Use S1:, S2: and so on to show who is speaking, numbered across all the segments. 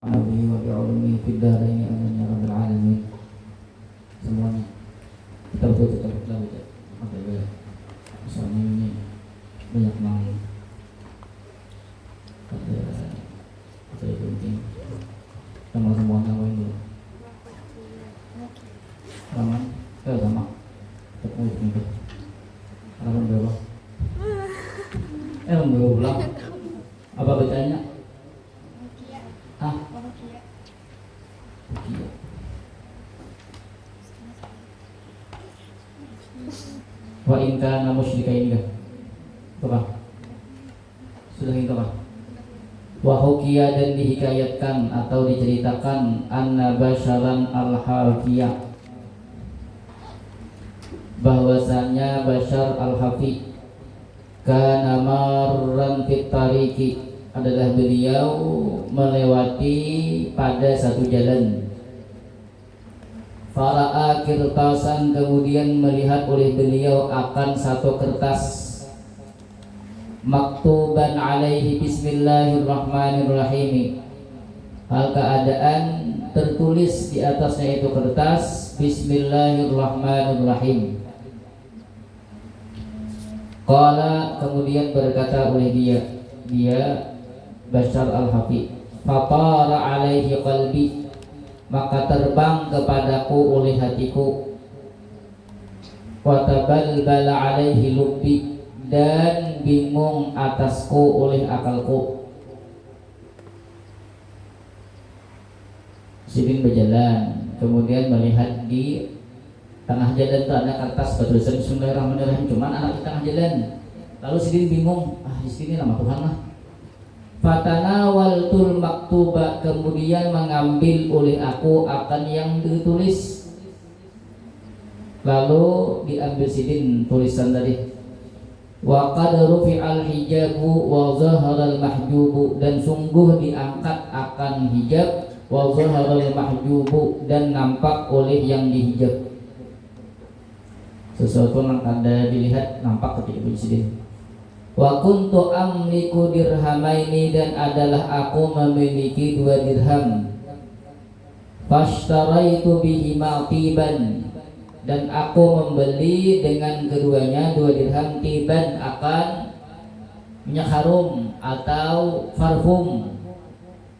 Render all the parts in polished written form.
S1: Nabi wa bi'ulumi fid daraini amin ya rabbal alamin. Semuanya kita baca. Soalnya ini banyak yang ada yang penting. Sama semuanya dulu. Sama, sama. Ketemu itu. Halaman berapa? Belum ulang. Apa bacanya? Wa in kana musyrikain enggak? Apa? Sudah itu Pak. Wa hukiya dan dihikayatkan atau diceritakan anna basyaran al-hafiyah, bahwasanya Bashar al-Hafi kana marran fit tariqi, adalah beliau melewati pada satu jalan. Fara'a kirtasan, kemudian melihat oleh beliau akan satu kertas maktuban alaihi bismillahirrahmanirrahim, hal keadaan tertulis di atasnya itu kertas bismillahirrahmanirrahim. Qala, kemudian berkata oleh dia Bashar al-Hafi, fatara alaihi qalbi, maka terbang kepadaku oleh hatiku, wa tabalbala alaihi lubbi, dan bingung atasku oleh akalku. Sidin berjalan, kemudian melihat di tengah jalan itu ada kertas bertulisan Bismillahirrahmanirrahim, cuman anak di tengah jalan. Lalu Sidin bingung, di sini nama Tuhan lah. Fatanawaltul maktuba, kemudian mengambil oleh aku akan yang ditulis. Lalu diambil Sidin tulisan tadi. Wa qad rufi'al hijabu wa zaharal mahjubu, dan sungguh diangkat akan hijab, wa zaharal mahjubu, dan nampak oleh yang dihijab. Sesuatu yang ada dilihat nampak ketika Sidin. Wa kuntu amliku dirhamaini, dan adalah aku memiliki 2 dirham. Fashtaraitu bihima tiban, dan aku membeli dengan keduanya 2 dirham tiban akan minyak harum atau parfum.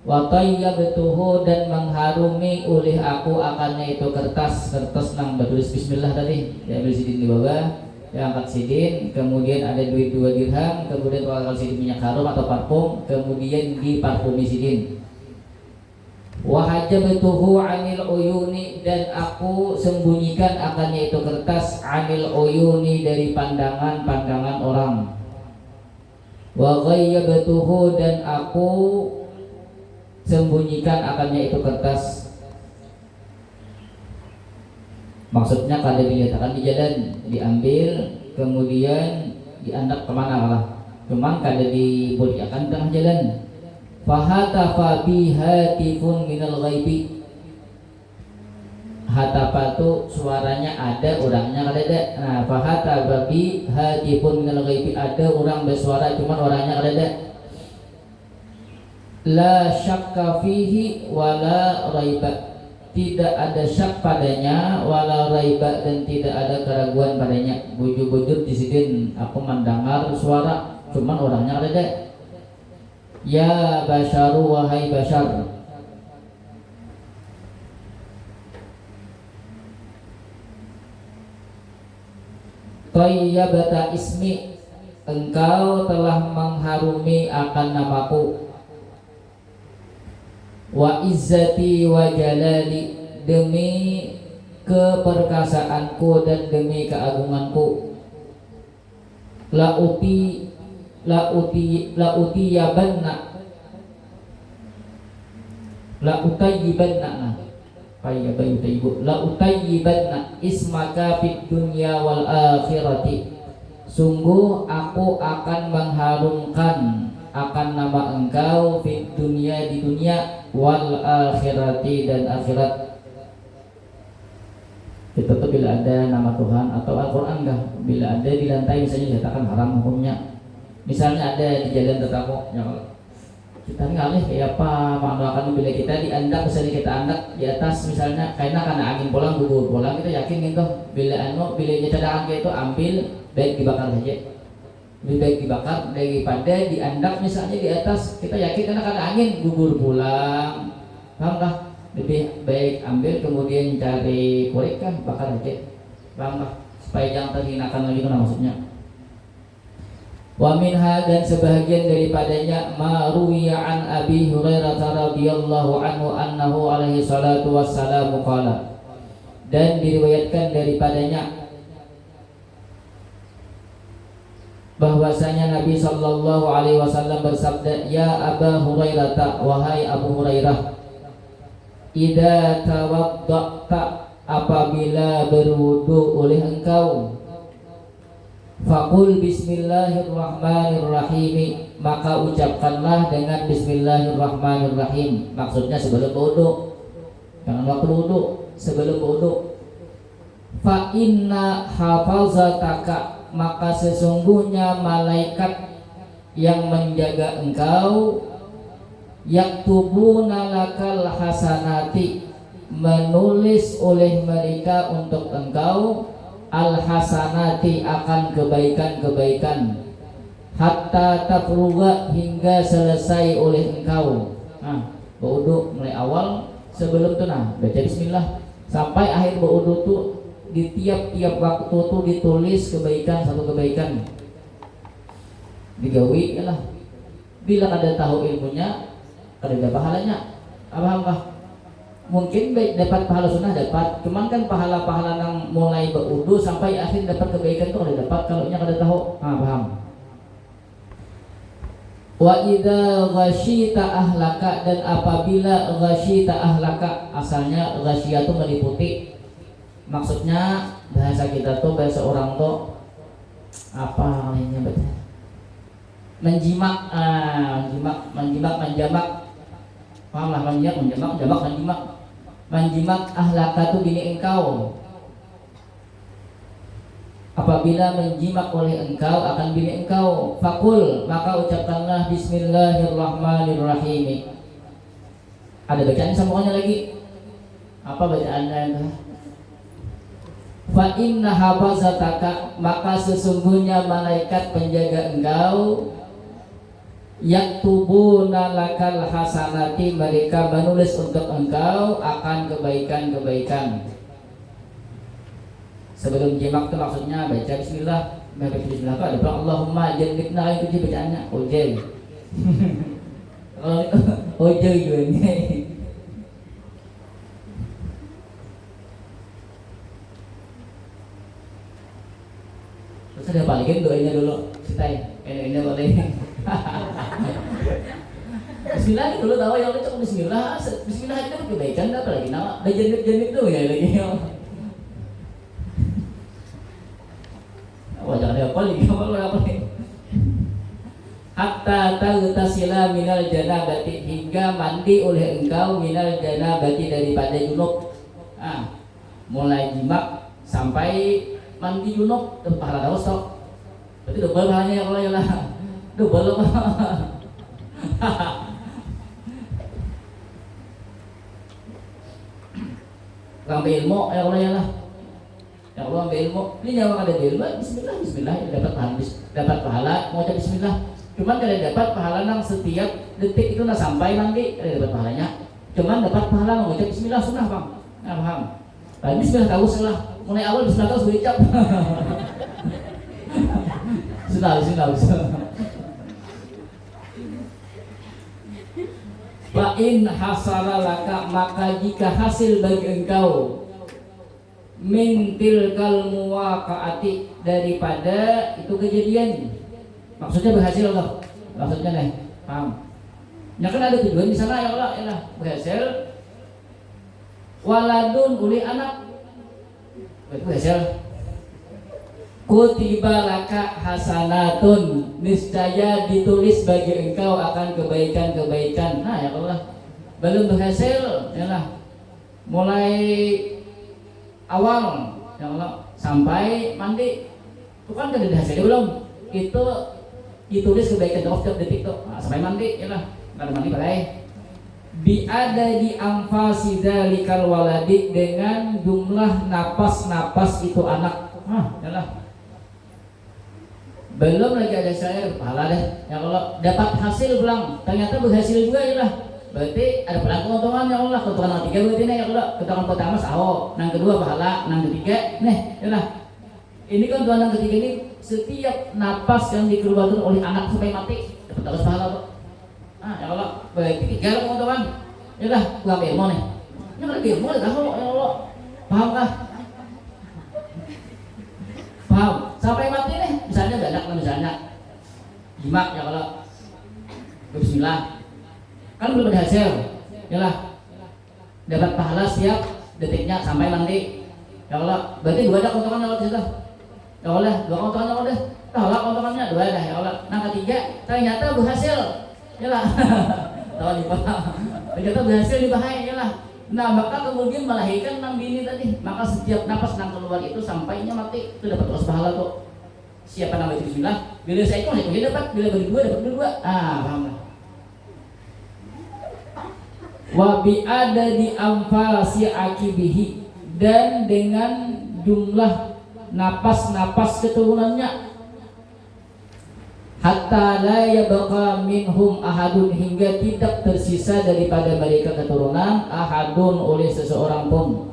S1: Wa tayyabtuhu, dan mengharumi oleh aku akannya itu kertas nang bertulis bismillah tadi. Diambil Sidin di bawah, diangkat Sidin, kemudian ada duit 2 dirham, kemudian kalau Sidin minyak harum atau parfum, kemudian diparfumi Sidin. Wa hajabtuhu anil uyuni, dan aku sembunyikan akannya itu kertas anil uyuni, dari pandangan-pandangan orang. Wa ghayyabtuhu, dan aku sembunyikan akannya itu kertas. Maksudnya kada diletakkan di jalan, diambil kemudian diandak kemana malah, cuman kada dibolehkan tengah jalan. Fahatafa bi hatifun minal ghaibi, hatafa tu suaranya ada, orangnya kada ada. Nah, fahatafa bi hatifun minal ghaibi, ada orang bersuara cuman orangnya kada ada. La syakka fihi wala raiba, tidak ada syak padanya, wala raiba, dan tidak ada keraguan padanya. Bujur-bujur di Sidin, aku mendengar suara cuman orangnya ada. Ya basyaru, wahai Bashar, tayyabata ismi, engkau telah mengharumi akan namaku. Wa izzati wa jalali, demi keperkasaanku dan demi keagunganku. La utayyibanna ismaka fid dunya wal akhirati, sungguh aku akan mengharumkan akan nama engkau fid dunya, di dunia, wal akhirati, dan akhirat. Kita tuh bila ada nama Tuhan atau Al-Quran enggak, bila ada di lantai misalnya dikatakan haram hukumnya. Misalnya ada di jalan tetamu, ya kita ngalih kayak apa mendoakan bila kita diandak, misalnya kita andak di atas misalnya karena angin pulang gugur pulang, kita yakin gitu bila bilanya cadangan kayak itu ambil baik dibakar saja, lebih baik dibakar daripada diandak misalnya di atas, kita yakin karena angin gugur pulang, paham kah? Lebih baik ambil kemudian cari korek kan bakar aja, paham kah? Supaya jangan terhinakan lagi, itu maksudnya. Wa minha, dan sebahagian daripadanya maruwiya an Abi Hurairah radhiyallahu anhu annahu alaihi salatu wassalamu qala, dan diriwayatkan daripadanya bahwasanya Nabi sallallahu alaihi wasallam bersabda, ya Aba Hurairah, wahai Abu Hurairah, idza tawadda'ta, apabila berwudu oleh engkau, faqul bismillahirrahmanirrahim, maka ucapkanlah dengan bismillahirrahmanirrahim. Maksudnya sebelum wudu, jangan waktu wudu, sebelum wudu. Fa inna hafazataka, maka sesungguhnya malaikat yang menjaga engkau, yaktubuna lakal hasanati, menulis oleh mereka untuk engkau al-hasanati, akan kebaikan-kebaikan, hatta tafruga, hingga selesai oleh engkau. Nah, berwudu mulai awal sebelum itu baca bismillah sampai akhir berwudu tuh, di tiap-tiap waktu tuh ditulis kebaikan, satu kebaikan digawi ya lah. Bila ada tahu ilmunya, ada pahalanya. Apa? Mungkin baik dapat pahala sunnah dapat, cuman kan pahala-pahala yang mulai berwudu sampai akhir dapat kebaikan itu ada dapat kalau nya kada tahu. Paham? Wa idza ghasyita ahlaka, dan apabila ghasyita ahlaka, asalnya ghasyiah itu meliputi, maksudnya bahasa kita tuh, bahasa orang tuh apa namanya baca? Menjimak, menjamak. Paham lah, menjimak ahlaka tu bini engkau. Apabila menjimak oleh engkau akan bini engkau, fakul, maka ucapkanlah bismillahirrahmanirrahim. Ada bacaan semuanya lagi. Apa bacaannya? Fa inna hafazataka, maka sesungguhnya malaikat penjaga engkau, yaktubuna lakal hasanati, mereka menulis untuk engkau akan kebaikan-kebaikan. Sebelum jimak itu maksudnya baca bismillah, baca bismillah apa? Ada Allahumma jannibna, itu bacaannya ojel. Kalau ojel juga nih. Terus ada balikin doanya dulu, sitai. Ini boleh. Bismillah dulu tahu yang itu bismillah itu kebaikan, apa lagi nama janib tuh ya lagi. Jangan apa lagi apa nih. Hatta taghtasila minal janabati, hingga mandi oleh engkau minal janabati, daripada junub. Mulai jimak sampai mandi junub, pahala daus tok. Berarti double pahalanya ya Allah ya lah. Double apa? Ngambil ilmu ya Allah ya lah. Ya Allah ambil ilmu. Ini nyawa ada ilmu, bismillah dapat pahala mau ucap bismillah. Cuman kalau dapat pahala nang setiap detik itu sampai nanti dapat pahalanya. Cuman dapat pahala mengucap bismillah sunnah, Bang. Paham? Tapi bismillah tahu salah. Mulai awal bismillah tahu sudah ucap. Sudah. Wa in hasala laka, maka jika hasil bagi engkau min tilkal muwaqa'ati, daripada itu kejadian, maksudnya berhasil loh, maksudnya nih, paham? Ya kan ada tujuan di sana ya Allah, berhasil. Waladun uli anak, berhasil. Kutiba laka hasanatun, niscaya ditulis bagi engkau akan kebaikan-kebaikan. Nah ya Allah, belum berhasil ya Allah, mulai awal ya Allah sampai mandi itu kan tidak hasil belum, itu ditulis kebaikan dalam setiap detik tuh. Sampai mandi ya Allah Kada mandi balai. Biada di anfasi dzalikal waladi, dengan jumlah napas-napas itu anak. Yalah. Belum lagi ada saya pahala deh. Ya kalau dapat hasil pulang, ternyata berhasil juga ya lah. Berarti ada pulang keuntungan ya Allah. Keuntungan yang ketiga berarti nih ya Allah. Keuntungan pertama saho, yang kedua pahala, yang ketiga nih ya lah. Ini keuntungan yang ketiga ini, setiap napas yang dikeluarkan oleh anak sampai mati dapat terus pahala kok. Ya Allah, berarti tiga keuntungan. Ya lah, pulang ilmu nih. Ini kalau ilmu dah tahu ya Allah. Paham kah? Paham? Sampai mati nih, misalnya dadak lah, misalnya jimat ya kalau bismillah, kan belum ada hasil, yalah dapat pahala setiap detiknya sampai mati. Ya Allah, berarti dua ada keuntungan kalau di situ. Ya Allah, dua keuntungan kalau deh, pahala keuntungannya dua dah ya Allah. Nah ketiga, ternyata berhasil, yalah. Tahu di bawah, ternyata berhasil di bahaya, yalah. Nah maka kemudian melahirkan 6 bini tadi. Maka setiap napas yang keluar itu sampainya mati itu dapat terus pahala tuh. Siapa nama itu bismillah, bila saya itu dapat, bila berdua dapat berdua. Paham lah. Wa bi ada di anfasi akibihi, dan dengan jumlah napas-napas keturunannya. Hatta la yabqa minhum ahadun, hingga tidak tersisa daripada mereka keturunan ahadun oleh seseorang pun.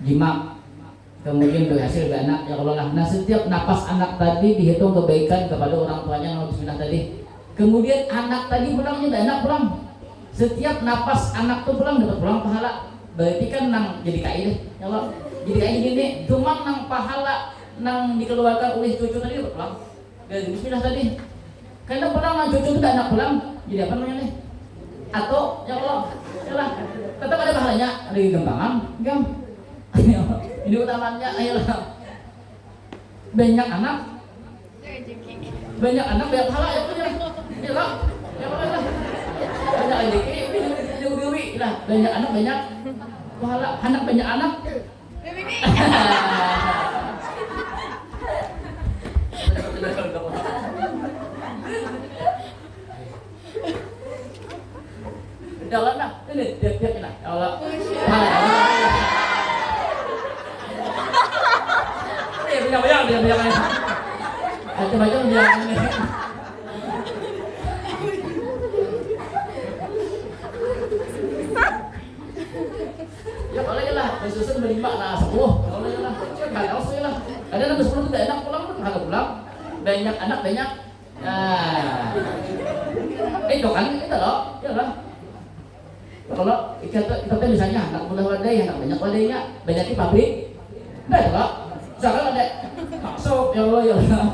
S1: Jima kemudian berhasil beranak ya Allah. Nah setiap napas anak tadi dihitung kebaikan kepada orang tuanya yang bismillah tadi. Kemudian anak tadi pulangnya ada anak pulang. Setiap napas anak tuh pulang dapat pulang pahala. Berarti kan nang jadi kaidah ya Allah. Jadi kaidah gini, cuma nang pahala nang dikeluarkan oleh cucu tadi dapat pulang. Dari bismillah tadi. Karena pulang nang cucu itu anak pulang, jadi apa namanya nih? Atau ya Allah, yalah. Tetap ada pahalanya, ada gempangan, gam. Ini utamanya ayolah. Banyak anak banyak pahala ya punya. Yalah. Ya Allah. Banyak rezeki, dewi lah. Banyak anak banyak pahala, anak banyak anak. Jangan lah, ini dia lah. Allah. Dia banyak. Macam-macam dia ini. Ya kalau ya lah, susun berlima lah 10. Kalau ya lah, kalau sih lah. Ada yang 10 tidak enak pulang, harus pulang. Banyak anak banyak. Itu kan kita loh, ya lah. Kalau kita misalnya anak muda wadai, anak banyak wadainya, banyak di pabrik. Nah itu loh, jangan ada maksud ya Allah ya Allah.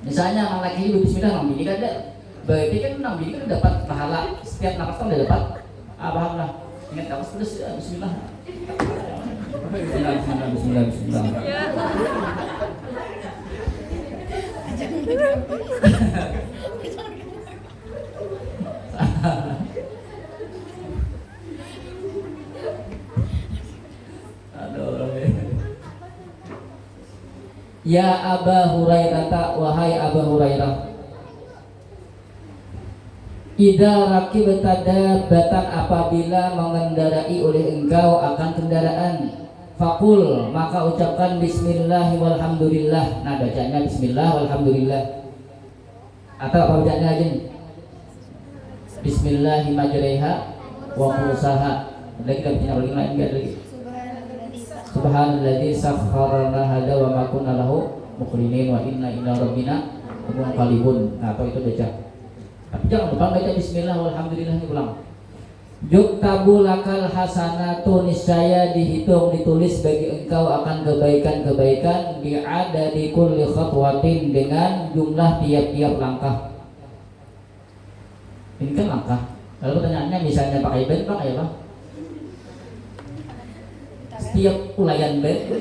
S1: Misalnya anak laki bismillah 6 bini kan ada. Berarti kan 6 bini kan dapat pahala, setiap nafas kan udah dapat. Paham lah. Ingat nafas terus bismillah. Bismillah. Ya Aba Hurairah, wahai Aba Hurairah, idza rakibta dabbatan, apabila mengendarai oleh engkau akan kendaraan, fakul, maka ucapkan bismillah walhamdulillah. Nah bacanya bismillah walhamdulillah. Atau apa bacanya aja nih? Bismillahi majriha wa mursaha. Lagi kita punya lagi lain enggak lagi? Subhanalladzi sakhkhara lana hada wa ma kunna lahu muqrinin wa inna ila rabbina lamunqalibun. Nah, atau itu baca. Tapi jangan lupa baca bismillah walhamdulillah ini ulang. Yuktabu lakal hasanatu, niscaya dihitung ditulis bagi engkau akan kebaikan-kebaikan bi'adadi kulli khatwatin, dengan jumlah tiap-tiap langkah. Ini kan langkah. Lalu pertanyaannya misalnya pakai bed, pakai apa? Setiap ulayan bed.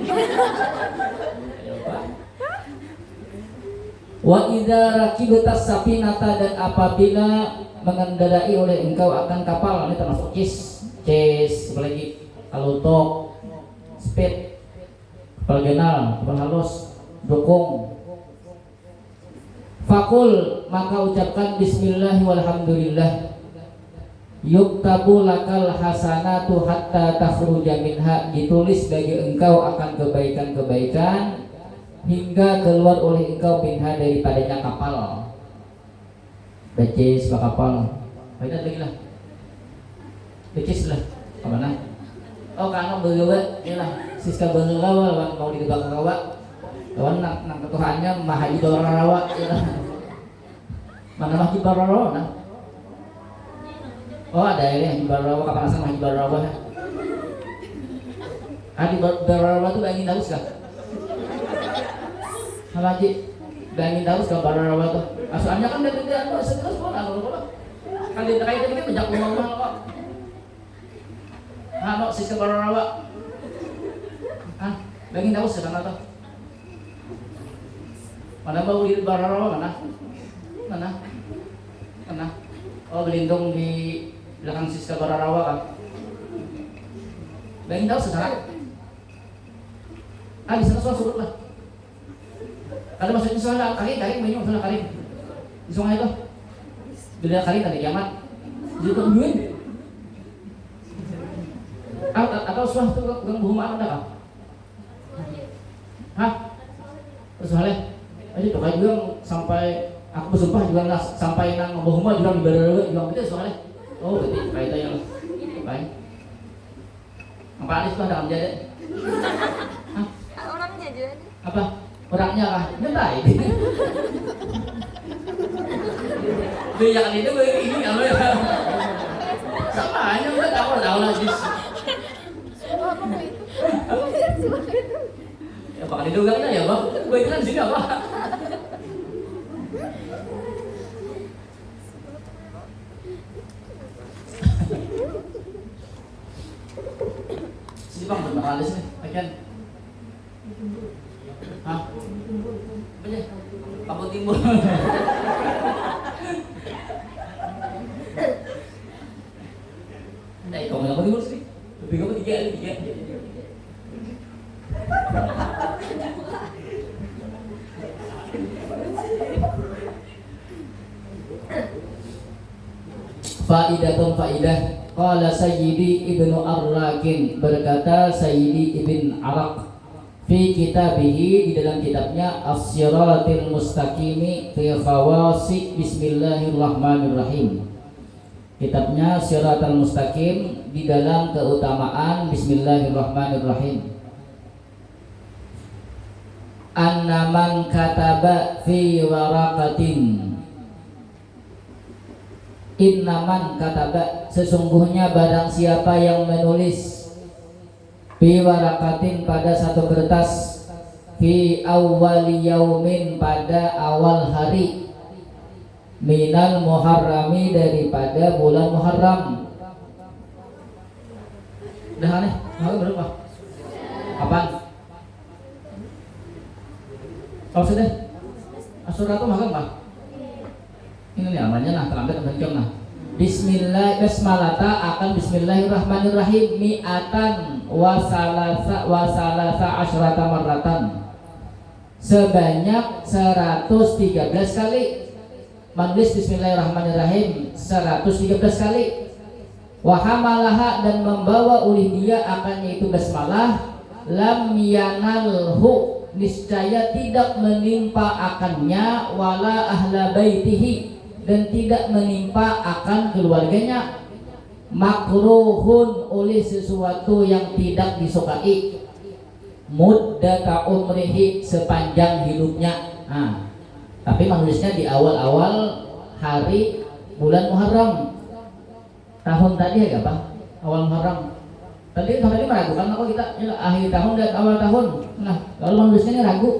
S1: Wa idza rakibta safinata, dan apabila mengendarai oleh engkau akan kapal, ini termasuk chase, apalagi kalutok, speed, kenal, halus, dukung. Fakul, maka ucapkan bismillah walhamdulillah. Yuktabu lakal hasanatu hatta takhruja minha, ditulis bagi engkau akan kebaikan-kebaikan hingga keluar oleh engkau minha, daripadanya kapal. Becis kapal. Baiklah lagi lah. Becis lah. Kemana? Oh kano begawa, inilah siska begawa lawan mau digebak kawa. Lawan nang ketuhannya mahaji dorarawa. Mana mahaji dorarawa nah? Oh ada ya Haji Bararawa, kapan asal Haji Bararawa? Haji Bararawa tuh bayangin daus kah? Halo Haji, bayangin daus kah Bararawa tuh? Asalnya kan dari dia seterus pun kalau kan dia terkait ini banyak uang kok. Halo sistem Bararawa, bayangin daus sekarang tuh? Mana bau di Bararawa mana? Oh berlindung di belakang Siska Bararawa kan? Bayangin tahu sekarang? Di sana soal surut lah. Kalau maksudnya soal kali banyak soal kali di sungai itu. Bila kali tadi kiamat, jadi tungguin. Atau soal itu gangguan ada kan? Hah? Soalnya, aja tuh kayak bilang sampai aku bersumpah juga nggak sampai nang ngomong juga di Bararawa juga gitu soalnya. Oh berarti kaitan yang baik. Apa Anis tuh ada menjadi?
S2: Orangnya aja.
S1: Apa? Orangnya kah? Nyetai. Dia kali itu ini apa ya? Sama aja udah tahu lagi. Ya pak itu enggak ya bang? Gue itu kan sini apa? Si bang bermalis nih, bagian. Hah? Apa aja? Kamu timbul. Nah, kamu apa timbul sih? Lebih kamu tiga. Faidah. Qala Sayyidi Ibnu Ar-Rakin, berkata Sayyidi Ibn Araq fi kitabihi, di dalam kitabnya As-Siratil Mustaqimi fi Khawasi Bismillahirrahmanirrahim. Kitabnya Siratal Mustaqim di dalam keutamaan Bismillahirrahmanirrahim. Annaman kataba fi waraqatin, innaman kataba, sesungguhnya barang siapa yang menulis fi waraqatin, pada satu kertas, fi awwali yaumin, pada awal hari, minal muharrami, daripada bulan Muharram. Udah aneh? Berapa? Kapan? Oh sudah? Asyura itu makan pak? Ini namanya nah terlambat kebencian nah. Bismillah basmalata akan Bismillahirrahmanirrahim mi'atan wa salasa asyrata marratan, sebanyak 113 kali. Menulis Bismillahirrahmanirrahim 113 kali. Wa hamalaha, dan membawa oleh dia akan, yaitu basmalah, lam yanalhu, niscaya tidak menimpa akannya, wala ahla baitihi, dan tidak menimpa akan keluarganya, makruhun, oleh sesuatu yang tidak disukai, muddata umrihi, sepanjang hidupnya. Tapi menulisnya di awal-awal hari bulan Muharram. Tahun tadi ya Pak, awal Muharram. Tadi meragukan kok kita, ini akhir tahun dan awal tahun. Nah, kalau menulisnya ini ragu,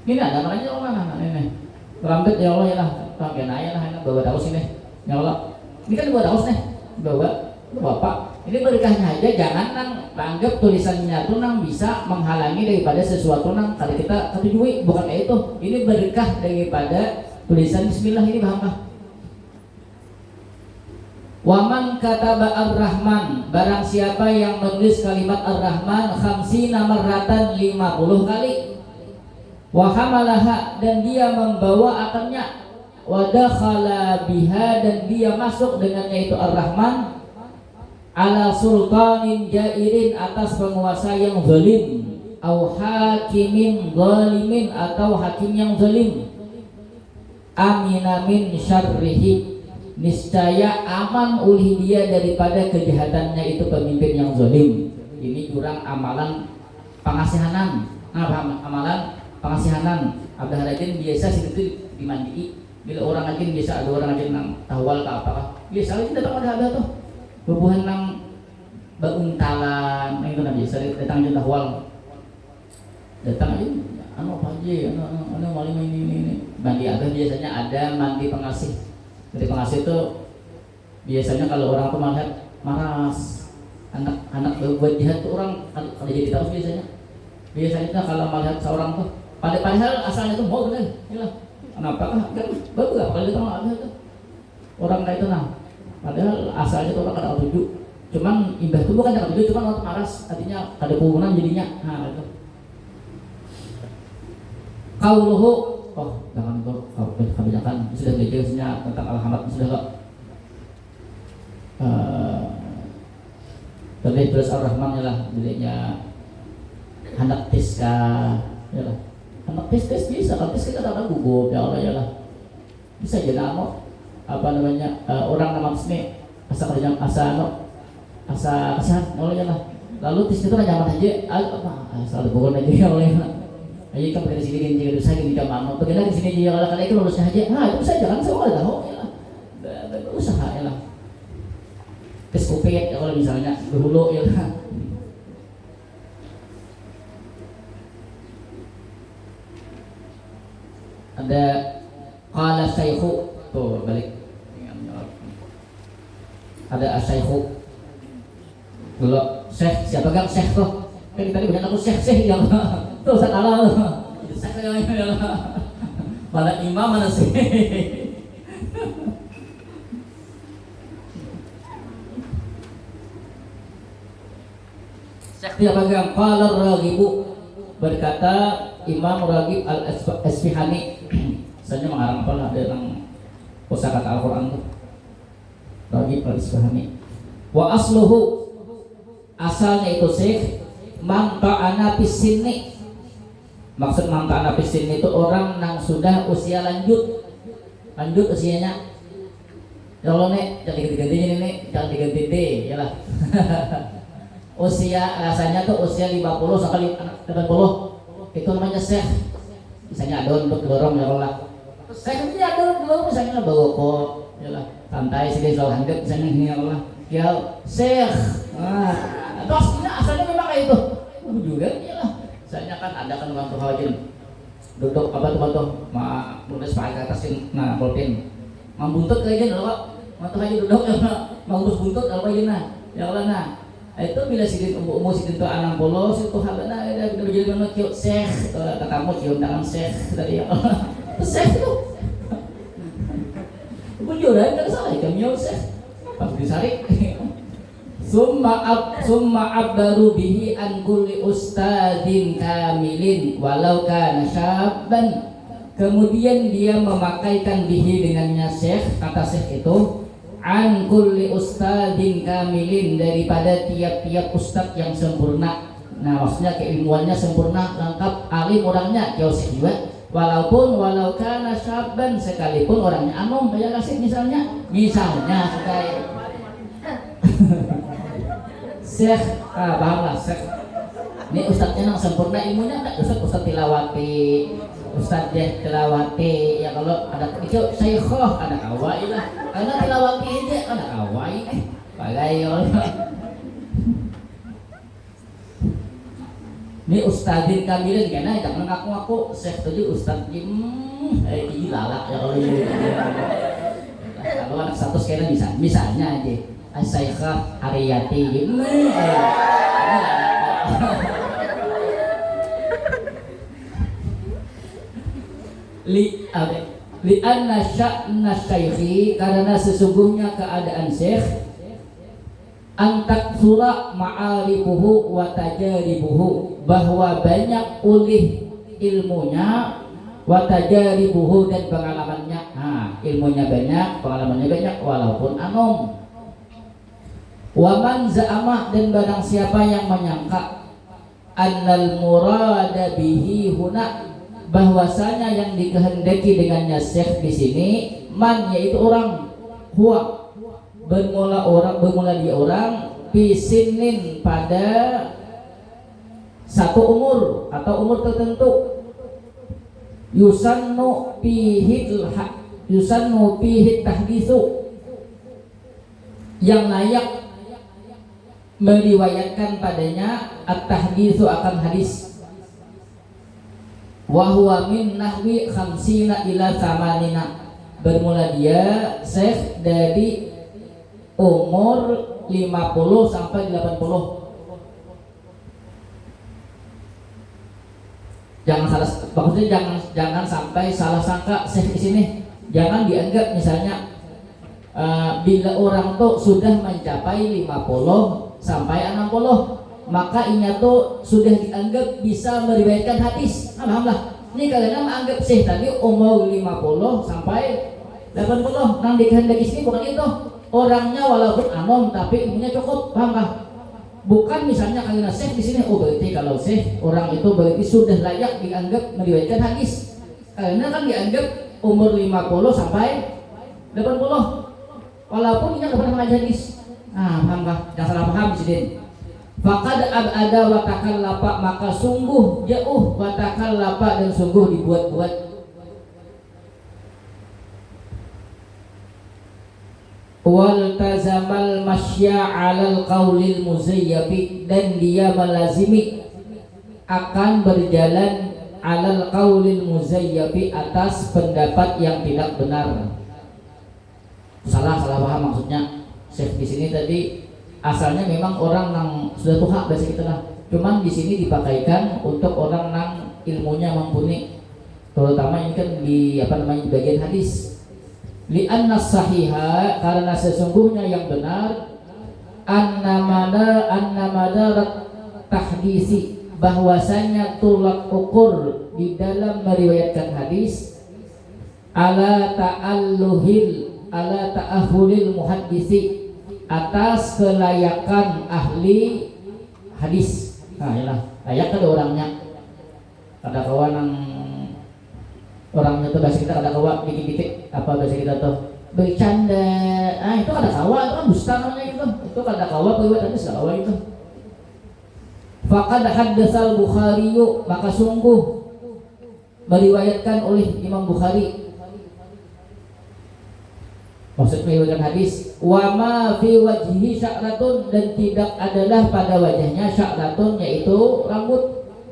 S1: ini ada makanya mana ini. Terlambat ya Allah ya lah, pakai naya lah, enak bawa daus ini, ya Allah. Ini kan bawa daus nih, bawa bapak. Ini berkahnya aja, jangan nang anggap tulisannya tuh nang bisa menghalangi daripada sesuatu nang kalau kita ketujui, bukan kayak itu. Ini berkah daripada tulisan Bismillah ini, paham kah? Waman kataba ar-Rahman, barang siapa yang menulis kalimat ar-Rahman khamsina marratan 50 kali. Wa hamalaha, dan dia membawa akannya. Wa dakhala biha, dan dia masuk dengannya itu ar-Rahman ala sultanin jairin, atas penguasa yang zalim, au hakimin zalimin, atau hakim yang zalim. Amina min syarrihi, niscaya aman oleh dia daripada kejahatannya itu pemimpin yang zalim. Ini jurang amalan pengasihanan. Nah, amalan pengasihanan. Abdah rajin biasa situ dimandi. Bila orang rajin biasa, ada orang rajin nang tawal ke apa? Biasa lagi datang ada abah tuh. Berbuhan nang bauntalan, itu nabi biasa datang aja tawal. Datang aja, anu apa aja, anu maling ini. Mandi abah biasanya ada mandi pengasih. Jadi pengasih itu biasanya kalau orang tuh melihat maras, anak berbuat jahat tuh orang kalau jadi tahu biasanya kalau melihat seorang tuh padahal asalnya tuh mau bener, hilang. Kenapa? Kan bagus lah kalau ditolong ada tuh orang kayak itu nah. Padahal asalnya tuh orang kada tujuh, cuman imbah tuh bukan kada tujuh, cuman orang maras, artinya ada hubungan jadinya. Nah itu. Qauluhu, oh jangan itu kebijakan sudah belajarnya tentang al-hamad sudah kok. Lebih terus ar-Rahman ya lah, bilanya hendak tiska ya lah. Hendak tis bisa, kalau tis kita ada gugup ya Allah ya lah. Bisa jadi nama apa namanya orang nama sini asa kerja asa Allah ya lah. Lalu tis itu nyaman aja, apa asal bukan aja ya Allah ya lah. Ayo kan dari sini kan jadi saya di kamar, pergi lagi sini dia kalau itu lulusnya aja. Nah itu saya jangan saya tahu ya lah. Berusaha ya lah. Tes kupet ya kalau misalnya dulu ya lah. Ada qala syaikhu tuh balik. Ada asyaikhu. Dulu syekh siapa kan syekh tuh? Kan tadi banyak aku syekh yang tuh salah loh. Syekh yang mana imam mana sih? Syekh siapa kan? Qala Raghibu, berkata Imam Raghib al-Asfihani. Saya mengarang apalah ada yang kosakata Al-Qur'an tuh. Raghib al-Asfihani. Wa asluhu, asalnya itu Syekh man ta'ana fisini. Maksud man ta'ana fisini itu orang yang sudah usia lanjut usianya. Ya Allah nih, jangan diganti ini, jangan diganti D, ya lah. Usia rasanya tuh usia 50 sampai 80. Itu namanya Syekh. Misalnya ada untuk dorong ya Allah. Syekh ini ada dorong misalnya bawa kok, ya lah. Santai sedih selalu handap misalnya ini ya Allah. Ya Syekh. Terus ini asalnya memang kayak itu. Juga ya lah. Misalnya kan ada kan orang tua wajib duduk apa tuh nulis pakai atasin nah pulpen. Mambuntut kayak gini loh. Mantu aja duduk ya Allah. Mambus buntut apa aja nah. Ya Allah nah. Itu bila sidin umur sidin tu 60 situ habana ada jadi mana kieu Syekh katamu cium tangan Syekh dari Allah. Syekh itu. Bujuran kan salah kami Syekh. Pas disarik. Summa abbaru bihi an kulli ustadin kamilin walau kana syabban. Kemudian dia memakaikan bihi dengannya Syekh, kata Syekh itu an kulli ustadin kamilin, daripada tiap-tiap ustad yang sempurna. Nah maksudnya keilmuannya sempurna, lengkap, alim orangnya, jauh juga. Walau kana syabban, sekalipun orangnya anom kayak kasih misalnya sekali Syekh, paham lah Syekh. Ini ustadznya yang sempurna ilmunya enggak, ustadz tilawati, ustadz tilawati. Ya kalau ada itu syekhoh, ada awai lah. Karena tilawati aja ada awai. Bagayol. Ini ustadzin kamilin kena jangan ngaku-ngaku Syekh tadi ustadz gila lah ya kalau ini. Kalau anak satu sekali misalnya aja As-Saikhah Hariyati li'anna sya'na syaikhi, karena sesungguhnya keadaan syekh antak surah ma'aribuhu wa tajaribuhu, bahwa banyak ulih ilmunya, wa tajaribuhu dan pengalamannya. Nah, ilmunya banyak, pengalamannya banyak walaupun anom. Wa man za'amah, dan barang siapa yang menyangka annal murada bihi huna, bahwasanya yang dikehendaki dengannya syekh di sini man, yaitu orang, huwa bermula dia orang, pisinin pada satu umur atau umur tertentu, yusannu fihi tahdisu, yang layak meriwayatkan padanya at-tahdisu akan hadis, wa huwa min nahwi khamsina ila samanina, bermula dia syekh dari umur 50 sampai 80. Jangan salah, maksudnya jangan sampai salah sangka syekh di sini. Jangan dianggap misalnya bila orang tuh sudah mencapai 50 sampai 60, maka ini tuh sudah dianggap bisa meriwayatkan hadis. Alhamdulillah. Ini kalian menganggap syekh tadi umur 50 sampai 80. Nang dikehendaki sini bukan itu. Orangnya walaupun anom tapi ilmunya cukup, paham kah? Bukan misalnya kalian syekh di sini, oh berarti kalau syekh orang itu berarti sudah layak dianggap meriwayatkan hadis. Karena kan dianggap umur 50 sampai 80. Walaupun dia pernah mengajar hadis. Nah, paham kah? Jangan salah paham di sini. Faqad abada wa takallapa, maka sungguh jauh wa takallapa, dan sungguh dibuat-buat. Wal tazamal masya 'alal qaulil muzayyabi, dan dia melazimi akan berjalan 'alal qaulil muzayyabi, atas pendapat yang tidak benar. Salah paham maksudnya. Syekh di sini tadi asalnya memang orang yang sudah tua bahasa kita lah. Cuman di sini dipakaikan untuk orang yang ilmunya mumpuni. Terutama ini kan di di bagian hadis. Li'anna sahiha, karena sesungguhnya yang benar, annamadarat tahdisi, bahwasanya tulak ukur di dalam meriwayatkan hadis, ala ta'ahulil muhaddisi, atas kelayakan ahli hadis. Nah, yalah, layak ada orangnya. Ada kawan yang orangnya tuh bahasa kita ada kawa dikit-dikit, apa bahasa kita tuh bercanda. Ah, itu ada kawa, itu kan dusta namanya itu. Itu ada kawa periwayat hadis kawa itu. Faqad haddatsal Bukhari, maka sungguh meriwayatkan oleh Imam Bukhari. Maksud meriwayatkan hadis, wa ma fi wajhihi sya'ratun, dan tidak adalah pada wajahnya sya'ratun, yaitu rambut.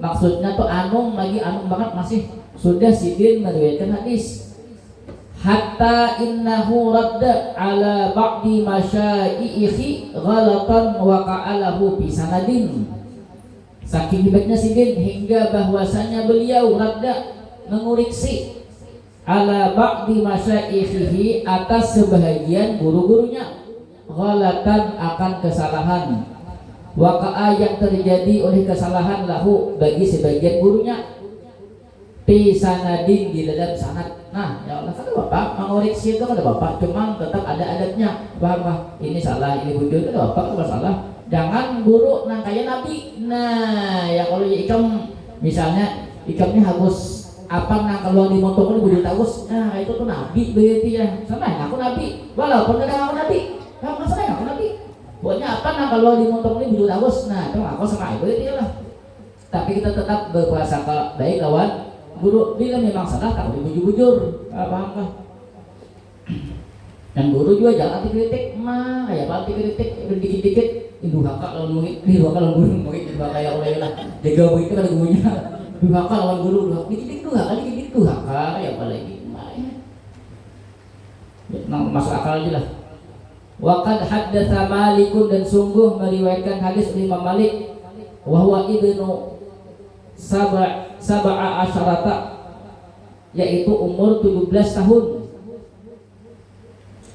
S1: Maksudnya tuh anung banget masih sudah sidin meriwayatkan hadis. Hatta innahu radda ala ba'di masyaihi ghalatan waqa'alahu bi sanadin. Saking hebatnya sidin hingga bahwasanya beliau radda menguriksi ala ba'di masyaihi, atas sebahagian guru-gurunya, ghalatan akan kesalahan, waqa'a yang terjadi oleh kesalahan lahu bagi sebagian gurunya, fi sanadin di dalam sanad. Nah, ya Allah, kata bapak mengoriksi itu kata bapak, cuman tetap ada adabnya. Paham? Ini salah, ini bujur, kata bapak kalau salah. Jangan guru nang kayak nabi. Nah, ya kalau ikam misalnya ikamnya harus apa nang kalau di motor ini bujur tagus. Nah, itu tuh nabi berarti ya. Sama aku nabi, walaupun kadang aku nabi. Kamu masalahnya aku nabi. Buatnya apa nang kalau di motor ini bujur tagus. Nah, itu aku sama ibu itu lah. Tapi kita tetap berprasangka baik lawan guru. Bila memang salah tak boleh bujur-bujur, apa? Dan guru juga jangan dikritik, mah ya apa dikritik dikit-dikit, durhaka lawan murid, durhaka lawan guru, murid durhaka ya oleh lah. Jaga murid kan ada gurunya, durhaka lawan guru, dikit-dikit durhaka ya apa lagi, mah ya. Masuk akal aja lah. Waqad haddatsa Malikun, dan sungguh meriwayatkan hadis Imam Malik, wa huwa ibnu sab'a asyarata, yaitu umur 17 tahun.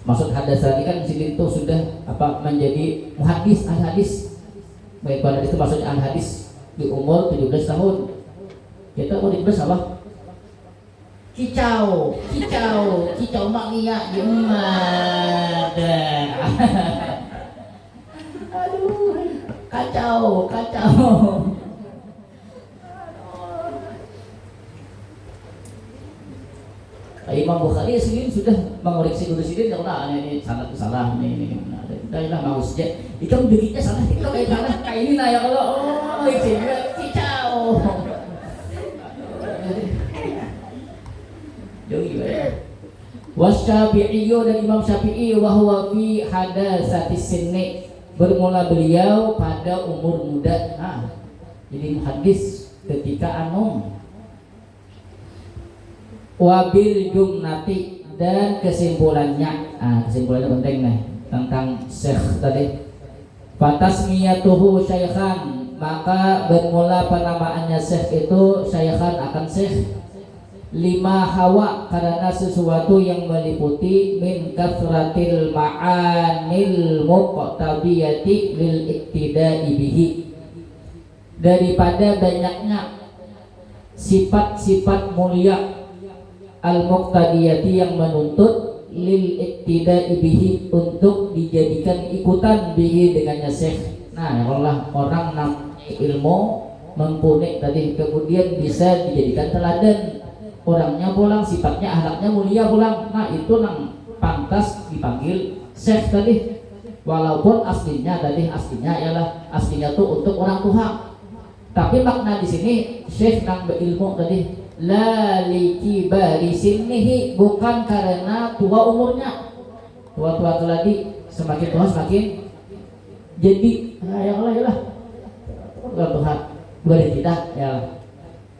S1: Maksud hadasa ini kan sidin itu sudah menjadi muhadis, al-hadis. Baik pada itu maksudnya al-hadis di umur 17 tahun. Kita umur 17 apa? Kicau makia gimana? Aduh, kacau. Imam Bukhari sendiri sudah mengoreksi dulu sendiri karena ini sangat salah ini. Dahlah mau saja. Itu begitnya salah itu kayak salah kayak ini nah ya kalau kicau. Wasyafi'i dan Imam Syafi'i wahwa fi hadasatis sinni, bermula beliau pada umur muda. Jadi muhaddis ketika anom. Wabil jumnati, dan kesimpulannya. Kesimpulannya penting nih tentang syekh tadi. Fatasmiyatuhu syaikhan, maka bermula penamaannya syekh itu syaikhan akan syekh. Lima hawa, karena sesuatu yang meliputi min kathratil ma'anil muqtabiyati lil iktida'i bihi, daripada banyaknya sifat-sifat mulia al-muqtadiyati yang menuntut lil iktida'i bihi, untuk dijadikan ikutan bihi dengannya syekh. Nah, Allah orang namanya ilmu mempunyai tadi, kemudian bisa dijadikan teladan. Orangnya pulang, sifatnya akhlaknya mulia pulang. Nah, itu nang pantas dipanggil syekh tadi. Walaupun aslinya ialah aslinya tuh untuk orang tua. Tapi makna di sini syekh nang berilmu tadi la likibari sinnihi, bukan karena tua umurnya. Tua tadi semakin tua semakin jadi ya Allah Tuhan boleh tidak ya.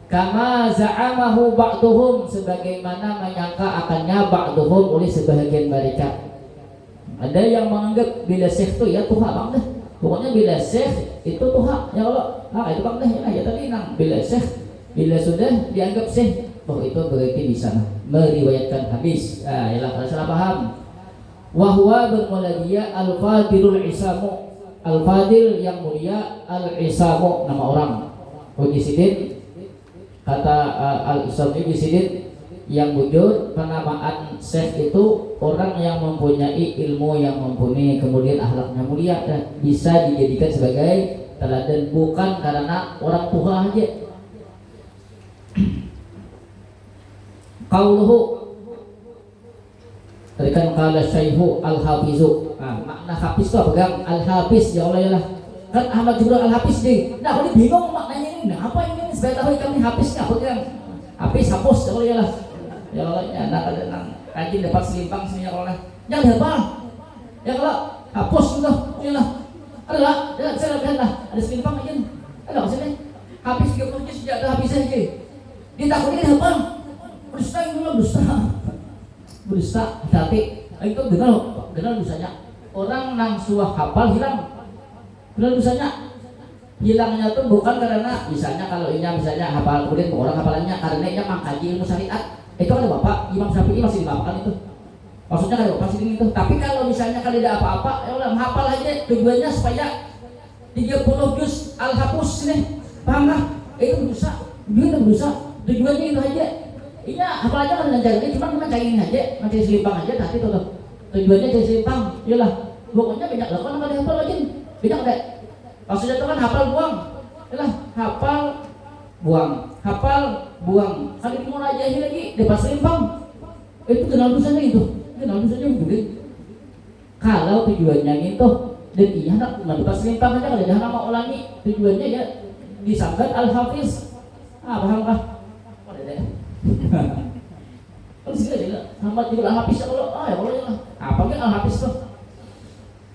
S1: Kama za'amahu ba'duhum, sebagaimana menyangka akannya ba'duhum oleh sebahagian mereka. Ada yang menganggap bila syekh itu ya tua bang dah. Pokoknya bila syekh itu tua ya Allah. Itu bang dah ya tadi nang bila syekh, bila sudah dianggap syekh, itu berarti bisa meriwayatkan hadis. Ialah kalau salah paham. Wahwa bermula dia al-fadilul isamu, al-fadil yang mulia, al-isamu nama orang. Uji sidin kata al-isam ini sidin yang wujud. Penamaan syekh itu orang yang mempunyai ilmu, yang mempunyai kemudian akhlaknya mulia, bisa dijadikan sebagai teladan, bukan karena orang tua aja. Qauluhu, tarikan qala syaihu al-hafizu. Makna hafiz itu apa? Al-hafiz ya Allah ya lah. Kan Ahmad Jibril al-hafiz deh. Nah, aku bingung maknanya ini. Nah, apa ini? Sebagai tahu kami hafiz aku kan. Hafiz hapus ya Allah ya lah. Ya Allah ya ada nang rajin dapat selimpang sini ya Allah. Jangan hafal. Ya Allah hapus itu. Ya Allah. Ada saya lihat lah. Ada selimpang aja. Ada apa sih? Hafiz 30 juz sejak ada hafiz aja. Ditakutin hafal. Dusta itu lah, dusta hati itu kenal dosanya. Orang nang suah hafal hilang, kenal dosanya. Hilangnya tuh bukan karena misalnya kalau misalnya hafal kemudian orang hafalannya karena ia mengkaji ilmu syariat. Itu ada bapak Imam Syafi'i masih dimaafkan itu. Maksudnya ada bapak sini itu. Tapi kalau misalnya kalau tidak apa-apa, ya Allah menghafal aja, tujuannya supaya 30 juz al-hafuz nih, paham nggak? Itu dosa, tujuannya itu aja. Iya, apa aja kan dengan cuma cariin aja, cari selimpang aja, tapi tuh tujuannya cari selimpang, iyalah. Pokoknya banyak lah, kalau nggak ada hafal aja, banyak deh. Maksudnya itu kan hafal buang, iyalah, hafal buang. Kalau mau aja lagi, dapat selimpang, itu kenal dosanya itu, begini. Kalau tujuannya itu, dan iya nak dapat selimpang aja, kalau dah nama ulangi, tujuannya ya disangkat al-hafiz, paham kah? Kalau sih juga Ahmad juga al-hafiz kalau ya Allah ya apa kan al-hafiz tuh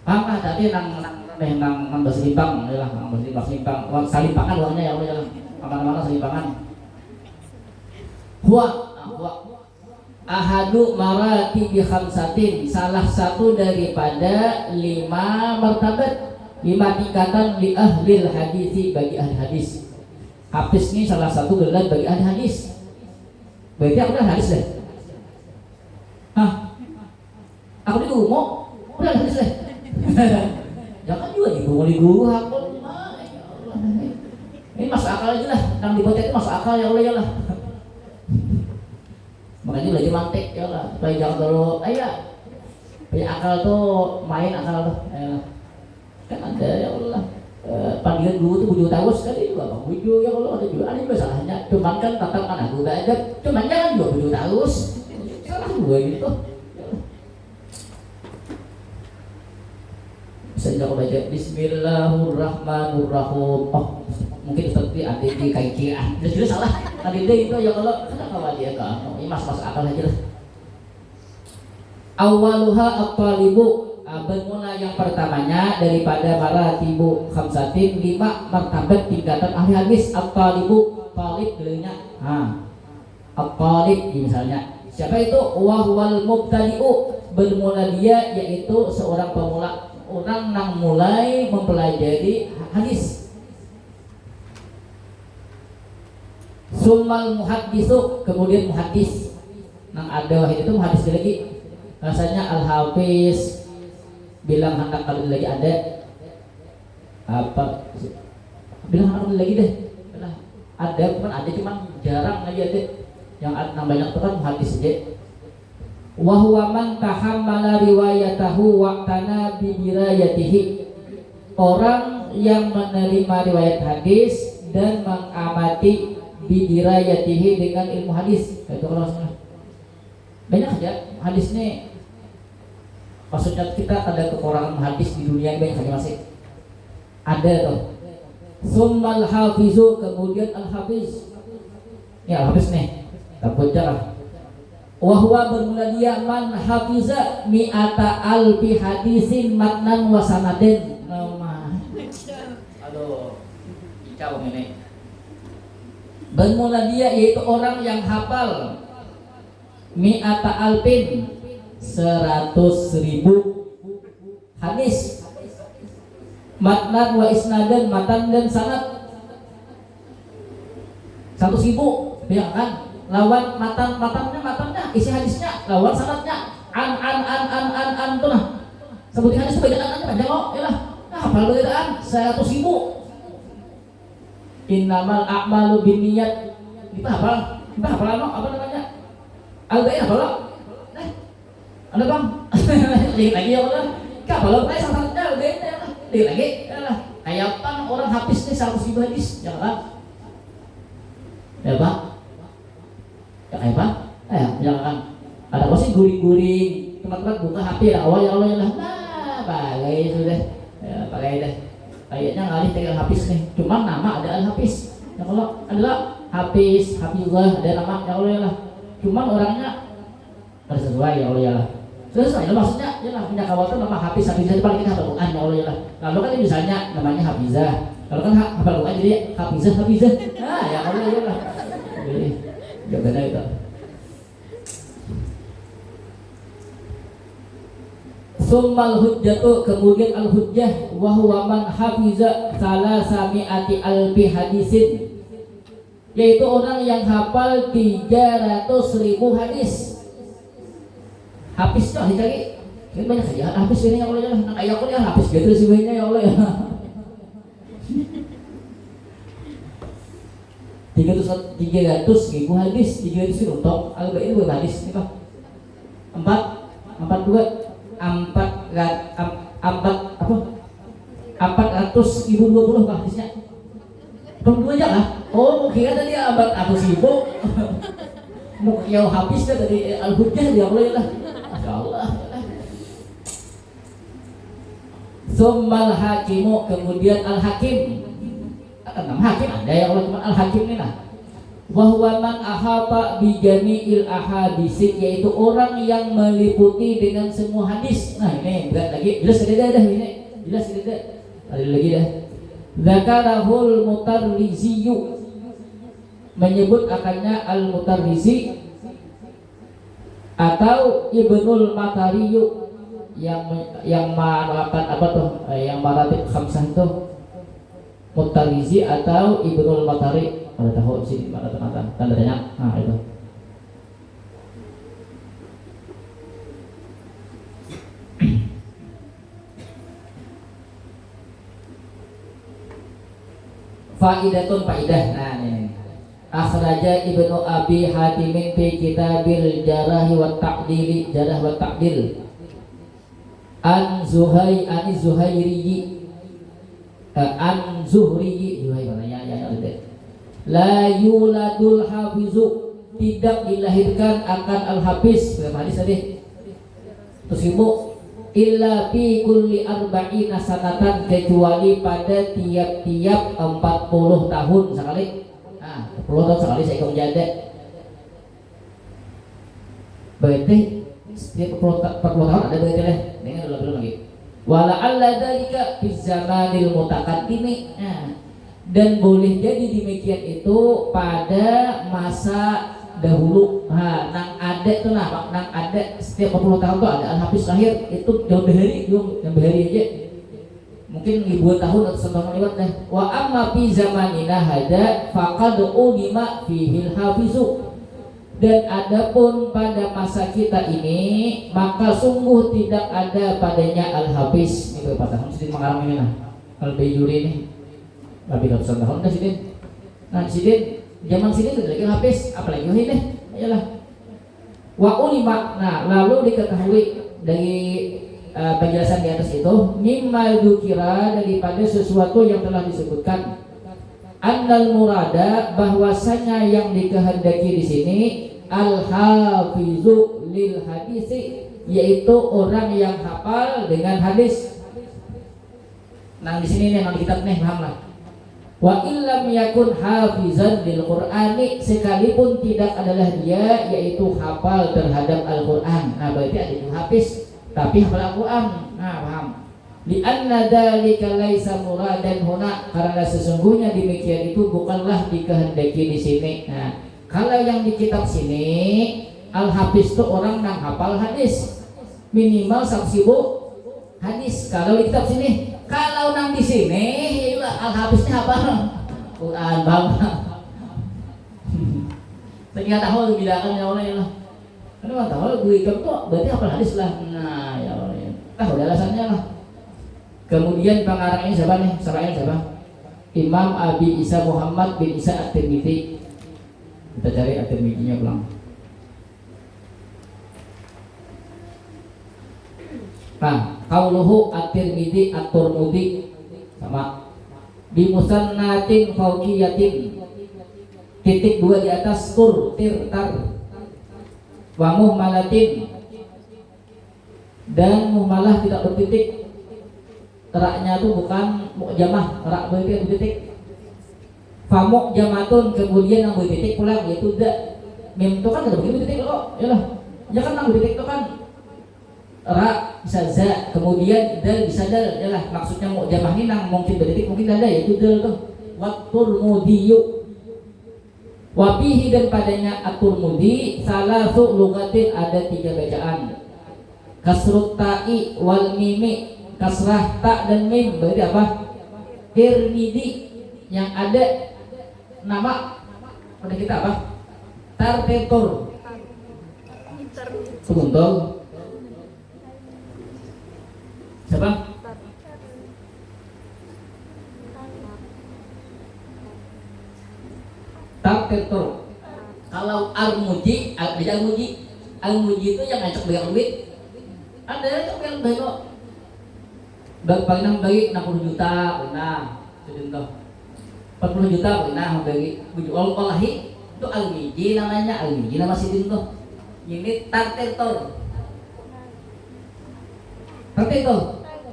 S1: apa tadi nang berselimpang ya lah, nang berselimpang salimpangan uangnya ya Allah ya mana salimpangan huwa ahadu marati bi khamsatin, salah satu daripada 5 martabat, 5 tingkatan li ahlil hadisi, bagi ahli hadis. Hafiz ini salah satu gelar bagi ahli hadis. Berarti aku udah hadis deh. Hah? Aku di guru mau udah hadis deh. Jangan juga di guru aku. Ya Allah. Ini masuk akal aja lah. Nang dipotek itu masuk akal ya Allah ya lah. Makanya belajar mantek ya lah. Supaya jangan terlalu punya akal tuh main akal tuh. Kan ada ya Allah. Panggilan guru tuh bujuk tahu sekali juga bang bujuk ya Allah ada juga salahnya. Cuman kan tatap kan aku gak ada. Cuman jangan juga bujuk tahu. Salah juga gitu. Sejak aku baca Bismillahirrahmanirrahim. Oh, mungkin seperti ada di kaikian. Jelas salah. Tadi dia itu ya Allah kenapa dia kan? Ini mas akal aja lah. Awaluha at-talibu. Bermula yang pertamanya daripada maratibu khamsatin 5 martabat tingkatan ahli hadis. At-talibu talib geuleunya. At-talib misalnya. Siapa itu? Wahwal mubtadi'u. Bermula dia yaitu seorang pemula. Orang yang mulai mempelajari hadis. Summal muhaddisu, kemudian muhaddis. Nang ada wahid itu muhaddis lagi. Rasanya al-hafiz bilang hendak kali lagi ada apa? Bilang hendak kali lagi deh. Ada cuman jarang aja deh. Yang banyak itu kan muhaddis aja. Wa huwa man tahammala riwayatahu waqtana bi dirayatihi. Orang yang menerima riwayat hadis dan mengamati bi dirayatihi dengan ilmu hadis. Itu kalau banyak aja hadis nih. Maksudnya kita ada kekurangan hadis di dunia ini banyak aja masih. Ada tuh. Summal hafizu, kemudian al-hafiz. Ya al-hafiz nih. Takut jarah. Wahwa bermula dia man hafiza mi'ata alfi hadisin matnan wa sanadin. Aduh, kicau ini. Bermula dia yaitu orang yang hafal mi'ata alfin 100.000 hadis, matnan wa isnadan, matan dan sanad 100.000, ya kan? Lawan matannya isi hadisnya, lawan sanadnya an tuh nah. Sebutin hadis beda an panjang kok, ya lah. Nah, hafal bedaan 100.000. Innamal a'malu binniyat. Kita hafal apa namanya? Al-Ba'i hafal. Ada bang, lagi ya Allah. Kalau saya sanadnya Al-Ba'i lagi, ya lah. Kayak pan orang habis nih 100.000 hadis, ya kan? Ya Pak. Ya kayak Pak, jangan ada apa sih guring-guring teman-teman buka HP ya awal ya Allah ya lah, bagai sudah ya pakai deh kayaknya ngalih tinggal Hafiz nih, cuma nama ada Al-Hafiz ya kalau adalah Hafiz, Hafizullah ada nama ya Allah ya lah, cuma orangnya harus sesuai ya Allah ya lah, sesuai lah maksudnya ya lah punya kawan nama Hafiz, Hafizah itu paling kita hafal Quran ya Allah ya lah, lalu kan misalnya namanya Hafizah, kalau kan hafal Quran jadi Hafizah, ya Allah ya lah, jadi gak benar itu. Summal hujjatu, kemudian al-hujjah wa huwa man hafiza salasami'ati alfi hadisin, yaitu orang yang hafal 300.000 hadis. Hafiz tuh dicari ini banyak aja hafiz ini ya Allah ya nang aya aku ya hafiz gitu sih ya Allah ya. 300.000 hadis, 300 itu untuk Al-Ba'i itu berapa hadis nih Pak? 420 hadisnya. Belum aja lah. Oh, kira tadi 400.000. Mau yang habisnya tadi Al-Hujjah ya Allah ya lah. Masyaallah. Summal hakimu, kemudian al-hakim. Nama hakim ada ya Allah, cuma al-hakim ini nah. Wahwa man ahata bi jami'il ahadisi, yaitu orang yang meliputi dengan semua hadis. Nah ini berat lagi, jelas tidak dah ini, jelas tidak. Ada lagi dah. Zakarahul Mutarriziyu, menyebut akannya al-Mutarrizi atau Ibnul Matariyu yang marapat apa tuh? Yang maratib khamsah itu Mutarrizi atau Ibnul Matari. Pada tahu sih mana tanda tanya. Nah itu Faidatun faidah. Nah ini. Akhraja Ibnu Abi Hatim fi Kitabil Jarah wa Ta'dil, Jarah wa Ta'dil. An Zuhairi an Zuhri ya la yuladul hafizu, tidak dilahirkan akan al-hafiz. Berapa hadis tadi? Terus ibu illa fi kulli arba'ina sanatan, kecuali pada tiap-tiap 40 tahun sekali. Nah, 40 tahun sekali saya ikut menjadi. Berarti setiap 40 tahun ada berarti lah. Dengan belum lagi. Wala alla dzalika fi zamanil mutaqaddimi. Nah, dan boleh jadi demikian itu pada masa dahulu. Nah, nang ada tuh lah, nang ada setiap 40 tahun tuh ada al-hafiz lahir, itu jauh dari yang bahari aja. Mungkin ribuan tahun atau setahun lewat deh. Wa amma fi zamanina hada faqad ulima fihi al-hafizu. Dan adapun pada masa kita ini, maka sungguh tidak ada padanya al-hafiz. Ini berapa tahun sih mengalami ini? Al-Bayjuri ini lebih dari 100 tahun dah sini. Nah sini zaman sini tidak lagi al-hafiz, apalagi ini ayolah. Wa ulima. Nah lalu diketahui dari penjelasan di atas itu, mimma dzukira, daripada sesuatu yang telah disebutkan, annal murada, bahwasanya yang dikehendaki di sini al-hafizu lil hadisi, yaitu orang yang hafal dengan hadis. Nah di sini nih yang kitab nih paham lah. Wa illam yakun hafizan lil Qur'ani, sekalipun tidak adalah dia yaitu hafal terhadap Al-Qur'an. Nah berarti ada yang hafiz tapi hafal Al-Qur'an. Nah paham. Li anna dzalika laisa muradan huna, karena sesungguhnya demikian itu bukanlah dikehendaki di sini. Nah, kalau yang di kitab sini al-hafiz itu orang yang hafal hadis minimal 1.000 hadis. Kalau di kitab sini, kalau nang di sini al-hafiznya hafal Quran bang. Saya tahu bilangan ya Allah ya. Karena tahu gue itu berarti hafal hadis lah. Nah ya Allah ya. Tahu alasannya lah. Kemudian pengarangnya siapa nih? Siapa? Imam Abi Isa Muhammad bin Isa At-Tirmidzi. Kita cari At-Tirmidzi-nya pulang. Nah, qauluhu At-Tirmidzi At-Turmudi sama. Bi musannatin fauqiyatin. Titik 2 di atas tar. Wa muhmalatin. Dan muhmalah tidak bertitik. Teraknya itu bukan mu'jamah, terak bertitik. Fa mu'jamatun, kemudian yang bertitik pulang, yaitu da. Mim itu kan ada begini titik kok, yalah. Ya kan yang bertitik itu kan ra bisa za, kemudian dal bisa dal, yalah. Maksudnya mu'jamah ini yang mungkin bertitik, mungkin ada, yaitu dal tuh. Wa Turmudiyu. Wa fihi, dan padanya At-Turmudi salasu lugatin, ada 3 bacaan. Kasrut ta'i wal mimi, kasrah ta dan mim, berarti apa? Tirmidzi, yang ada nama pada kita apa? Tartetur. Sebentar. Siapa? Tartetur. Kalau Al-Muji, Al-Muji itu yang ngajak bayar duit. Ada yang bayar duit kok. Bagi 60 juta pernah, contoh 40 juta pernah bagi wallahi itu al-miji namanya, al-miji nama sidin tuh. Ini tartetor.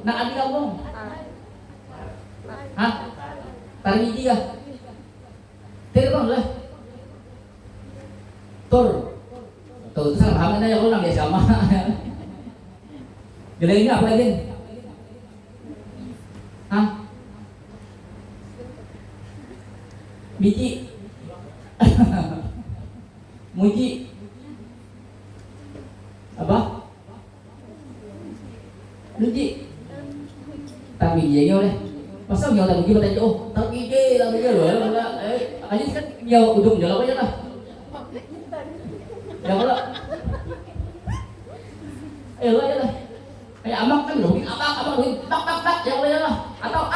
S1: Nah adik kamu hah? Tarmiji ya? Tirton lah. Tur itu salah paham aja kalau biasa sama. Jadi ini apa lagi? Hah? Biji. Muji. Apa? Luji. Tapi biji oleh. Masa nyawa tak biji bertanya, oh tak biji loh. Aja kan nyawa ujung jalan aja lah. Ya kalau. Ayolah. Kayak amak kan loh, amak tak ya Allah, atau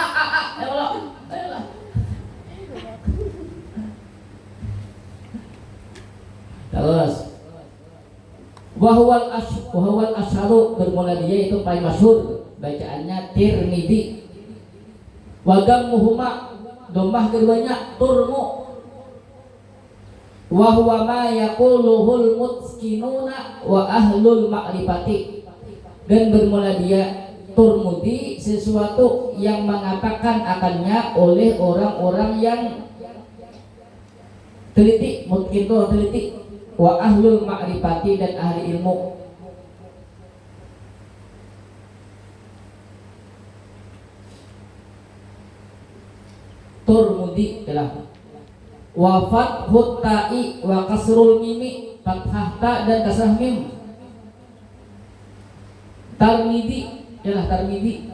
S1: ya Allah, ayolah. wahwal asharu, bermula dia itu paling masyhur, bacaannya Tirmidzi. Wagam muhuma, domah keduanya turmu. Wahwa ma yaquluhul mutskinuna wa ahlul ma'rifati, dan bermula dia Turmudi sesuatu yang mengatakan akannya oleh orang-orang yang teliti, mungkin itu teliti, wa ahlul ma'rifati, dan ahli ilmu. Turmudi adalah wafat hutai wa kasrul mimi, fathah ta dan kasrah mim. Tarmidi adalah Tarmidi.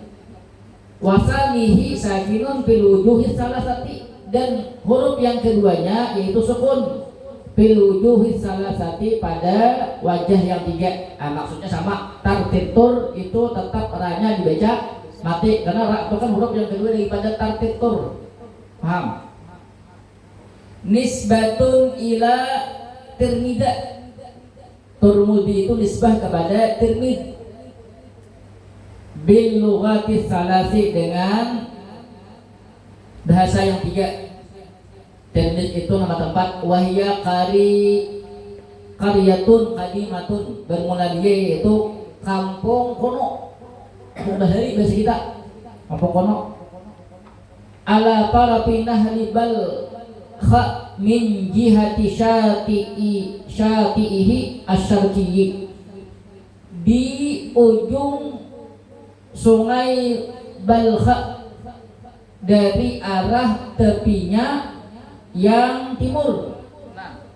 S1: Wasanihi sakinun fil wujuhi salasati, dan huruf yang keduanya yaitu sukun fil wujuhi salasati, pada wajah yang tiga. Maksudnya sama, tartitur itu tetap ra-nya dibaca mati karena ra itu kan huruf yang kedua daripada tartitur. Paham? Nisbatun ila Tirmidza, Turmudi itu nisbah kepada Tirmidz. Bil lughati salasi, dengan bahasa yang tiga. Tirmidz itu nama tempat. Wahya qaryatun qadimatun, bermula dia yaitu kampung kono. Dari bahasa kita kampung kono. Ala tarafi nahli bal kha min jihati syati'ihi asyarqiyyi, di ujung sungai Balkha, dari arah tepinya yang timur. Nah,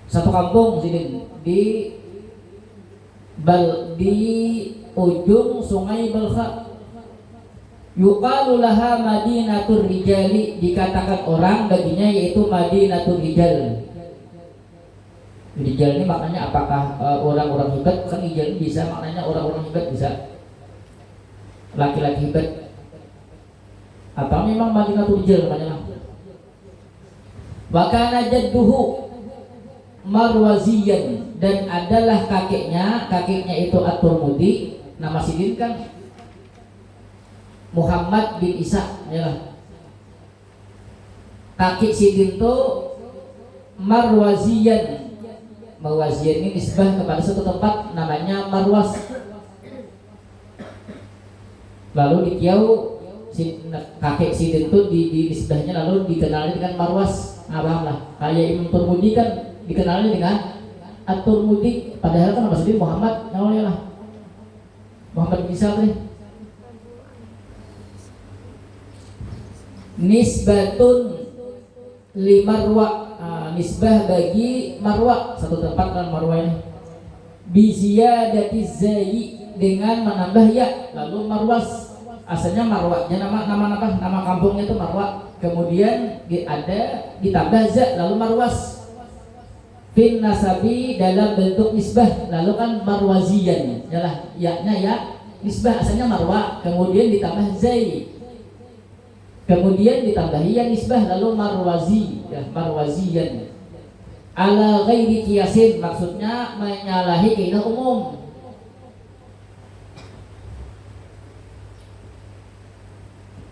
S1: satu kampung sini di ujung sungai Balkha. Yuqalu laha Madinatur Rijali, dikatakan orang baginya yaitu Madinatur Rijal. Rijal ini maknanya apakah orang-orang hebat? Kan rijal ini bisa maknanya orang-orang hebat, bisa laki-laki hebat. Atau memang Madinatul Rijal maknanya. Wa kana jadduhu Marwaziyan, dan adalah kakeknya itu At-Turmudi. Nama sidin kan Muhammad bin Isa, ya. Kakek sidin itu Marwaziyan. Marwaziyan ini nisbah kepada satu tempat namanya Marwas. Lalu di Kiau kakek sidin itu di nisbahnya lalu dikenali dengan Marwas. Paham lah. Kayak Imam Turmudi kan dikenali dengan At-Turmudi, padahal kan nama sidin Muhammad, namanya lah Muhammad bin Isa nih. Nisbatun li Marwa, nisbah bagi Marwa, satu tempat kan Marwa ini. Bi ziyadati zai, dengan menambah ya. Lalu Marwas, asalnya Marwa, nama kampungnya itu Marwa. Kemudian ada ditambah za, lalu Marwas. Fin nasabi, dalam bentuk nisbah, lalu kan Marwaziyan, yalah ya-nya ya nisbah, asalnya Marwa, kemudian ditambah zai. Kemudian ditambahi yang nisbah, lalu Marwazi, ya, Marwaziyan. Ala ghairi qiyasin, maksudnya menyalahi kaidah umum.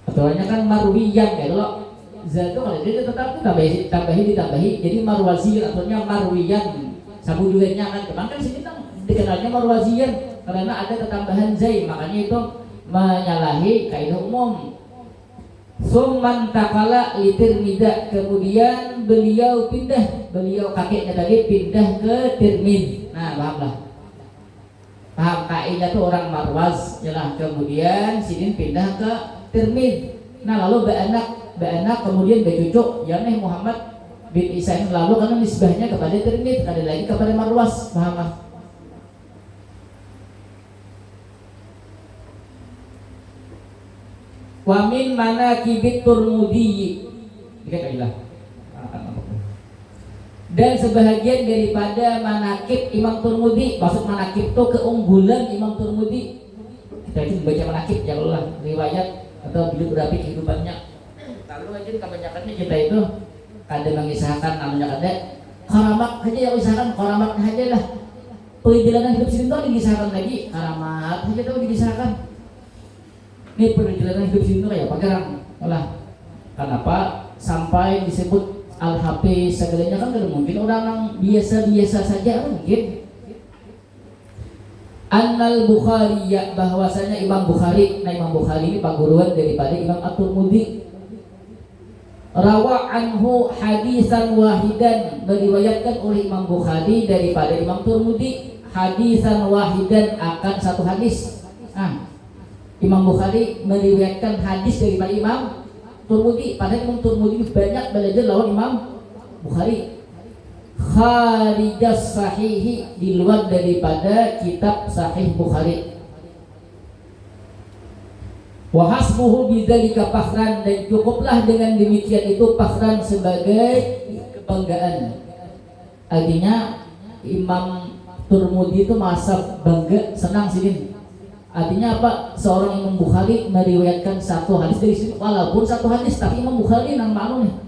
S1: Aturannya kan Marwiyan, ya. Kalau zatu kalau dia tetap ditambahi, jadi Marwaziyan, aturannya Marwiyan. Sabu duanya kan kemarin kan sini kan dikenalnya Marwaziyan karena ada ketambahan zai, makanya itu menyalahi kaidah umum. Summan takala li Tirmidza, kemudian beliau kakeknya tadi pindah ke Tirmidz. Nah, pahamlah. Paham kaidah itu orang Marwaz, jelas. Kemudian sidin pindah ke Tirmidz. Nah, lalu beranak kemudian bercucu yakni Muhammad bin Isa, lalu karena nisbahnya kepada Tirmidz, kali lagi kepada Marwaz, pahamlah. Wa min manaqibit Turmudi, dan sebahagian daripada manakib Imam Turmudi. Maksud manakib itu keunggulan Imam Turmudi. Kita itu baca manakib, janganlah riwayat atau biografi kehidupannya. Lalu aja kebanyakannya kita itu ada mengisahkan namanya ada karamat aja yang disahkan, karamat aja lah. Perjalanan hidup sini tuh disahkan lagi, karamat aja tuh disahkan. Ini perjalanan hidup sini tuh kayak pagarang, lah. Kenapa sampai disebut al-hafiz segalanya kan tidak mungkin orang yang biasa-biasa saja mungkin. Annal Bukhari ya, bahwasanya Imam Bukhari, nah Imam Bukhari ini paguruan daripada Imam At-Tirmidzi. Rawa anhu hadisan wahidan, meriwayatkan oleh Imam Bukhari daripada Imam Tirmidzi hadisan wahidan, akan satu hadis. Imam Bukhari meriwayatkan hadis daripada Imam Tirmidzi, padahal Imam Tirmidzi banyak belajar lawan Imam Bukhari. Kharijas sahihi, di luar daripada kitab Sahih Bukhari. Wa hasbuhu bidzalika fakhran, dan cukuplah dengan demikian itu fakhran, sebagai kebanggaan. Artinya Imam Tirmidzi itu masa bangga, senang sini. Artinya apa? Seorang Imam Bukhari meriwayatkan satu hadis dari sini, walaupun satu hadis, tapi Imam Bukhari nang maklum nih.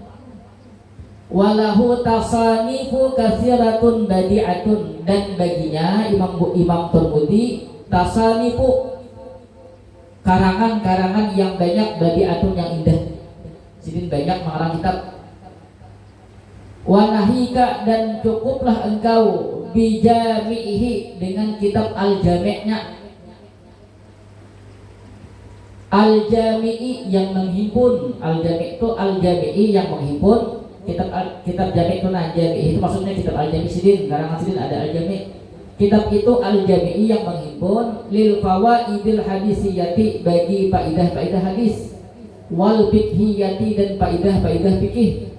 S1: Walahu tasanifu katsiratun badi'atun, dan baginya Imam Tirmidzi tasanifu, karangan-karangan yang banyak, badi'atun yang indah. Jadi banyak mengarang kitab. Wa nahika, dan cukuplah engkau bijami'ihi, dengan kitab al-jami'-nya. Al-jami'i yang menghimpun, al-jami' itu al-jami'i yang menghimpun. Kitab Jami' itu Jami' itu maksudnya kitab Al-Jami' Sidin, karangan Sidin ada Al-Jami'. Kitab itu Al-Jami'i yang menghimpun lil fawaidil hadisiyati, bagi faidah-faidah hadis, wal fiqhiyati, dan faidah-faidah fikih,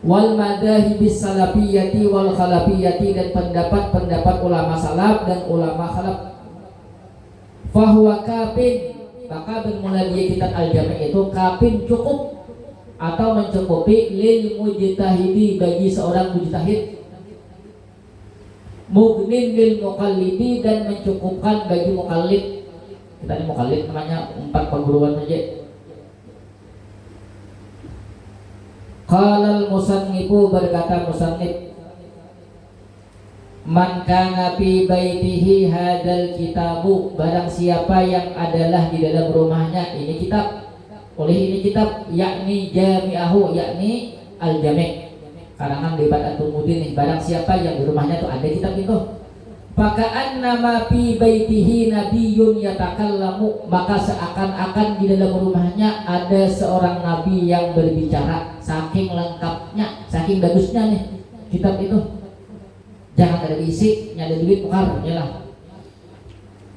S1: wal madahibis salafiyati wal khalafiyati, dan pendapat-pendapat ulama salaf dan ulama khalaf. Fahuwa kafin, maka bermula dia kitab Al-Jami' itu kafin, cukup atau mencukupi lil mujtahidi, bagi seorang mujtahid, mugnin lil muqallidi, dan mencukupkan bagi muqallid. Kita ini muqallid namanya 4 perguruan saja. Qala al-musannifu, berkata musannif, man kana fi baitihi hadzal kitabu, barang siapa yang adalah di dalam rumahnya ini kitab, oleh ini kitab, yakni jami'ahu, yakni al-jami', karangan daripada At-Tirmidzi nih. Barang siapa yang di rumahnya tuh ada kitab itu, faka'an nama fi baitihi nabiyyun yatakallamu, maka seakan-akan di dalam rumahnya ada seorang nabi yang berbicara. Saking lengkapnya, saking bagusnya nih kitab itu. Jangan ada bisik, nyada duit tukar, ya lah.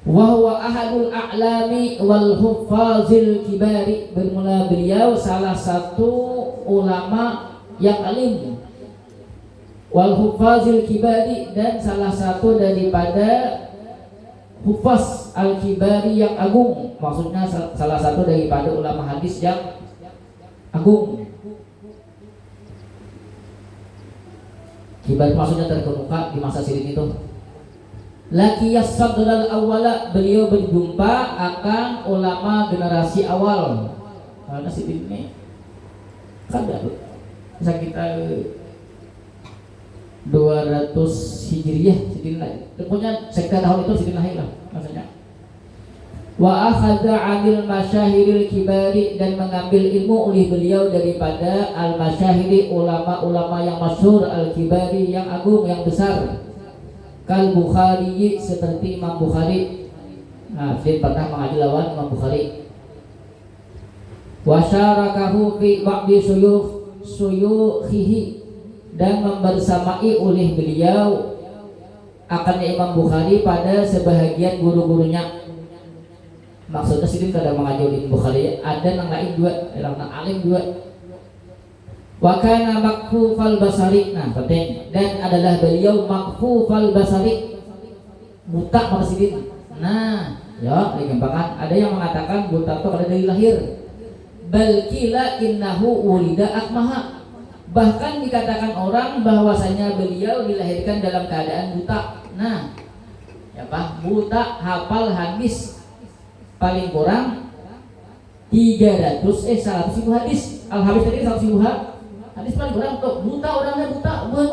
S1: Wa huwa ahadul a'lami wal huffazil kibari, bermula beliau salah satu ulama yang alim, wal huffazil kibari, dan salah satu daripada huffaz al kibari yang agung, maksudnya salah satu daripada ulama hadis yang agung. Kibar maksudnya terkemuka di masa silam itu. Laqiyas sadral awwala, beliau berjumpa akan ulama generasi awal. Karena sidim ini kan bisa kita 200 Hijriyah sidin lahir. Pokoknya sekitar tahun itu sidin lahir lah maksudnya. Wa akhadha 'anil masyahiril kibari, dan mengambil ilmu oleh beliau daripada al-masyahiri, ulama-ulama yang masyhur, al-kibari yang agung, yang besar. Kal Bukhari, seperti Imam Bukhari. Nah, dia pernah mengaji lawan Imam Bukhari. Wa syarakahu fi ba'di suyukhihi, dan membersamai oleh beliau akannya Imam Bukhari pada sebahagian guru-gurunya. Maksudnya sini kada mengaji oleh Imam Bukhari, ada yang lain juga, yang alim juga. Wa kana makfufal basari, nah penting, dan adalah beliau makfufal basari, buta pada sidin. Nah, ya, digambarkan. Ada yang mengatakan buta itu ada dari lahir. Bal qila innahu wulida akmaha. Bahkan dikatakan orang bahwasanya beliau dilahirkan dalam keadaan buta. Nah, ya Pak, buta, hafal hadis paling kurang 100 hadis. Al-Habis tadi 100 hadis paling kurang tuh, buta, orangnya buta, bukan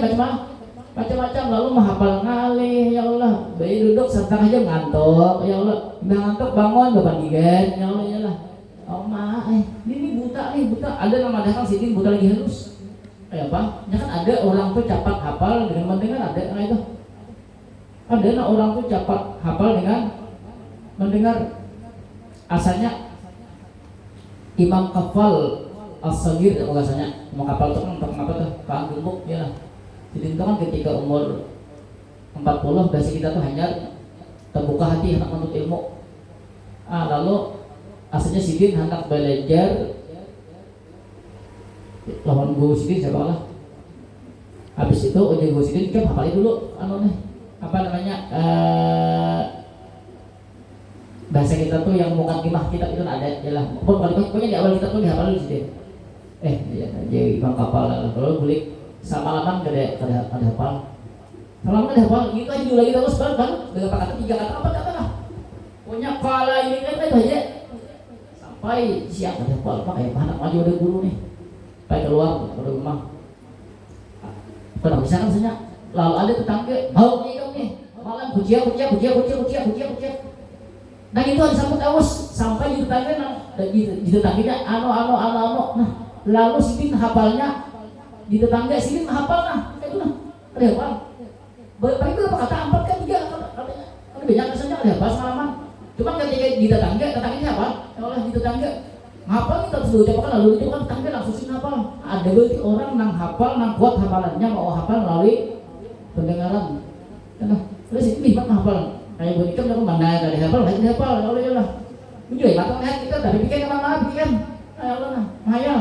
S1: macam-macam, lalu menghafal ngalih, ya Allah, bayi duduk sebentar aja ngantuk, ya Allah, udah ngantuk bangun bapak digen, ya Allah, ya Allah. Oh ma, ini buta, ada nama datang sini buta lagi halus. Kayak apa? Ya kan ada orang tuh cepat hafal dengan mendengar, ada nggak itu? Ada orang tuh cepat hafal dengan mendengar. Asalnya Imam Kafal As-Sagir itu rasanya Imam Kafal itu kan apa tuh? Paham gemuk ya lah. Jadi itu kan ketika umur 40 basi kita tuh hanya terbuka hati hendak menuntut ilmu. Lalu asalnya Sidin hendak belajar lawan guru Sidin siapa lah. Habis itu udah guru Sidin kan hafalin dulu apa namanya bahasa kita tuh yang bukan kimah kitab itu ada jelas. Pokoknya di awal kita tuh dihafal dulu Sidin. Jadi Imam Kafal lalu kulik sama kada hafal. Kalau ada hafal itu aja dulu lagi terus kan berapa kata 3 kata apa kata lah. Punya kepala ini kan itu aja. Sampai siang ada hafal Pak anak maju ada guru nih. Sampai keluar dari rumah. Pernah bisa kan sebenarnya. Lalu ada tetangga, "Mau nih malam kuciak." Nah itu disambut awas sampai di tetangga di tetangganya ano. Nah lalu Sidin hafalnya di tetangga Sidin hafal itu ada hafal. Paling berapa kata 4 kan 3 katanya. Ada banyak kesannya ada hafal semalaman. Cuma ketika di tetangganya hafal. Kalau di tetangga hafal kita sudah ucapkan lalu itu kan tetangga langsung Sidin hafal. Ada berarti orang nang hafal nang kuat hafalannya mau hafal melalui pendengaran. Nah terus ini gimana hafal? Kayak gue nikah udah mana gak ada hafal, lagi hafal, ya Allah ya Allah. Ini juga matang lihat kita dari bikin kemana bikin, ya Allah nah, mahayal,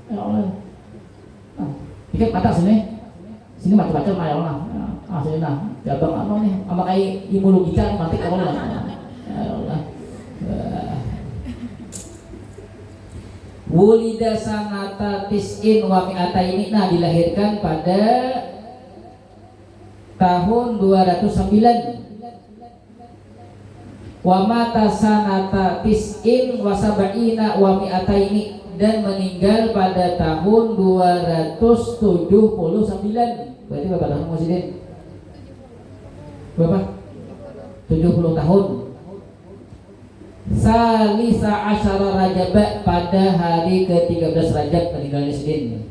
S1: ya Allah. Nah, bikin mata sini macam-macam ya Allah. Sini nah, jabang apa nih, sama kayak ilmu logika, mantik apa lah, ya Allah. Wulida sanata tis'in wa mi'ata ini, nah dilahirkan pada tahun 209. Wa mata sanata tis'in wa sab'ina wa mi'ataini, dan meninggal pada tahun 279. Berarti berapa tahun Musidin? Berapa? 70 tahun. Salisa asyara Rajab, pada hari ke-13 Rajab meninggalnya Sidin.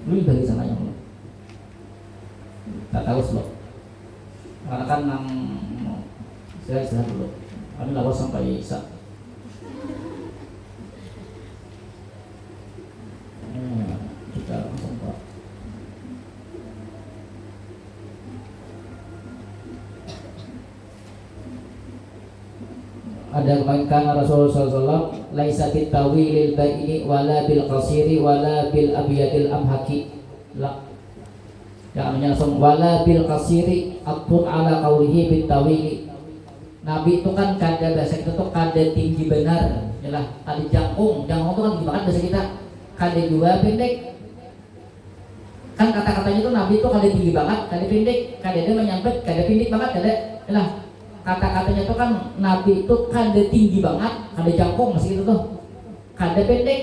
S1: Lu dari sana yang tak tahu sebab karena kan saya istirahat dulu, kami lawas sampai Isya. Kita langsung Pak. Ada kemainkan Rasulullah SAW laisa bit tawilil baini wala bil qasiri wala bil abyadil amhaki la. Yang namanya langsung wala bil qasiri atun ala qaulihi bit tawili. Nabi itu kan kada bahasa kita tuh kada tinggi benar, yalah ada jangkung itu kan tinggi banget bahasa kita. Kada juga pendek. Kan kata-katanya tuh Nabi itu kada tinggi banget, kada pendek, kada ada menyambet, kada pendek banget, kada. Yalah kata-katanya tuh kan Nabi itu kada tinggi banget, kada jangkung masih gitu tuh. Kada pendek,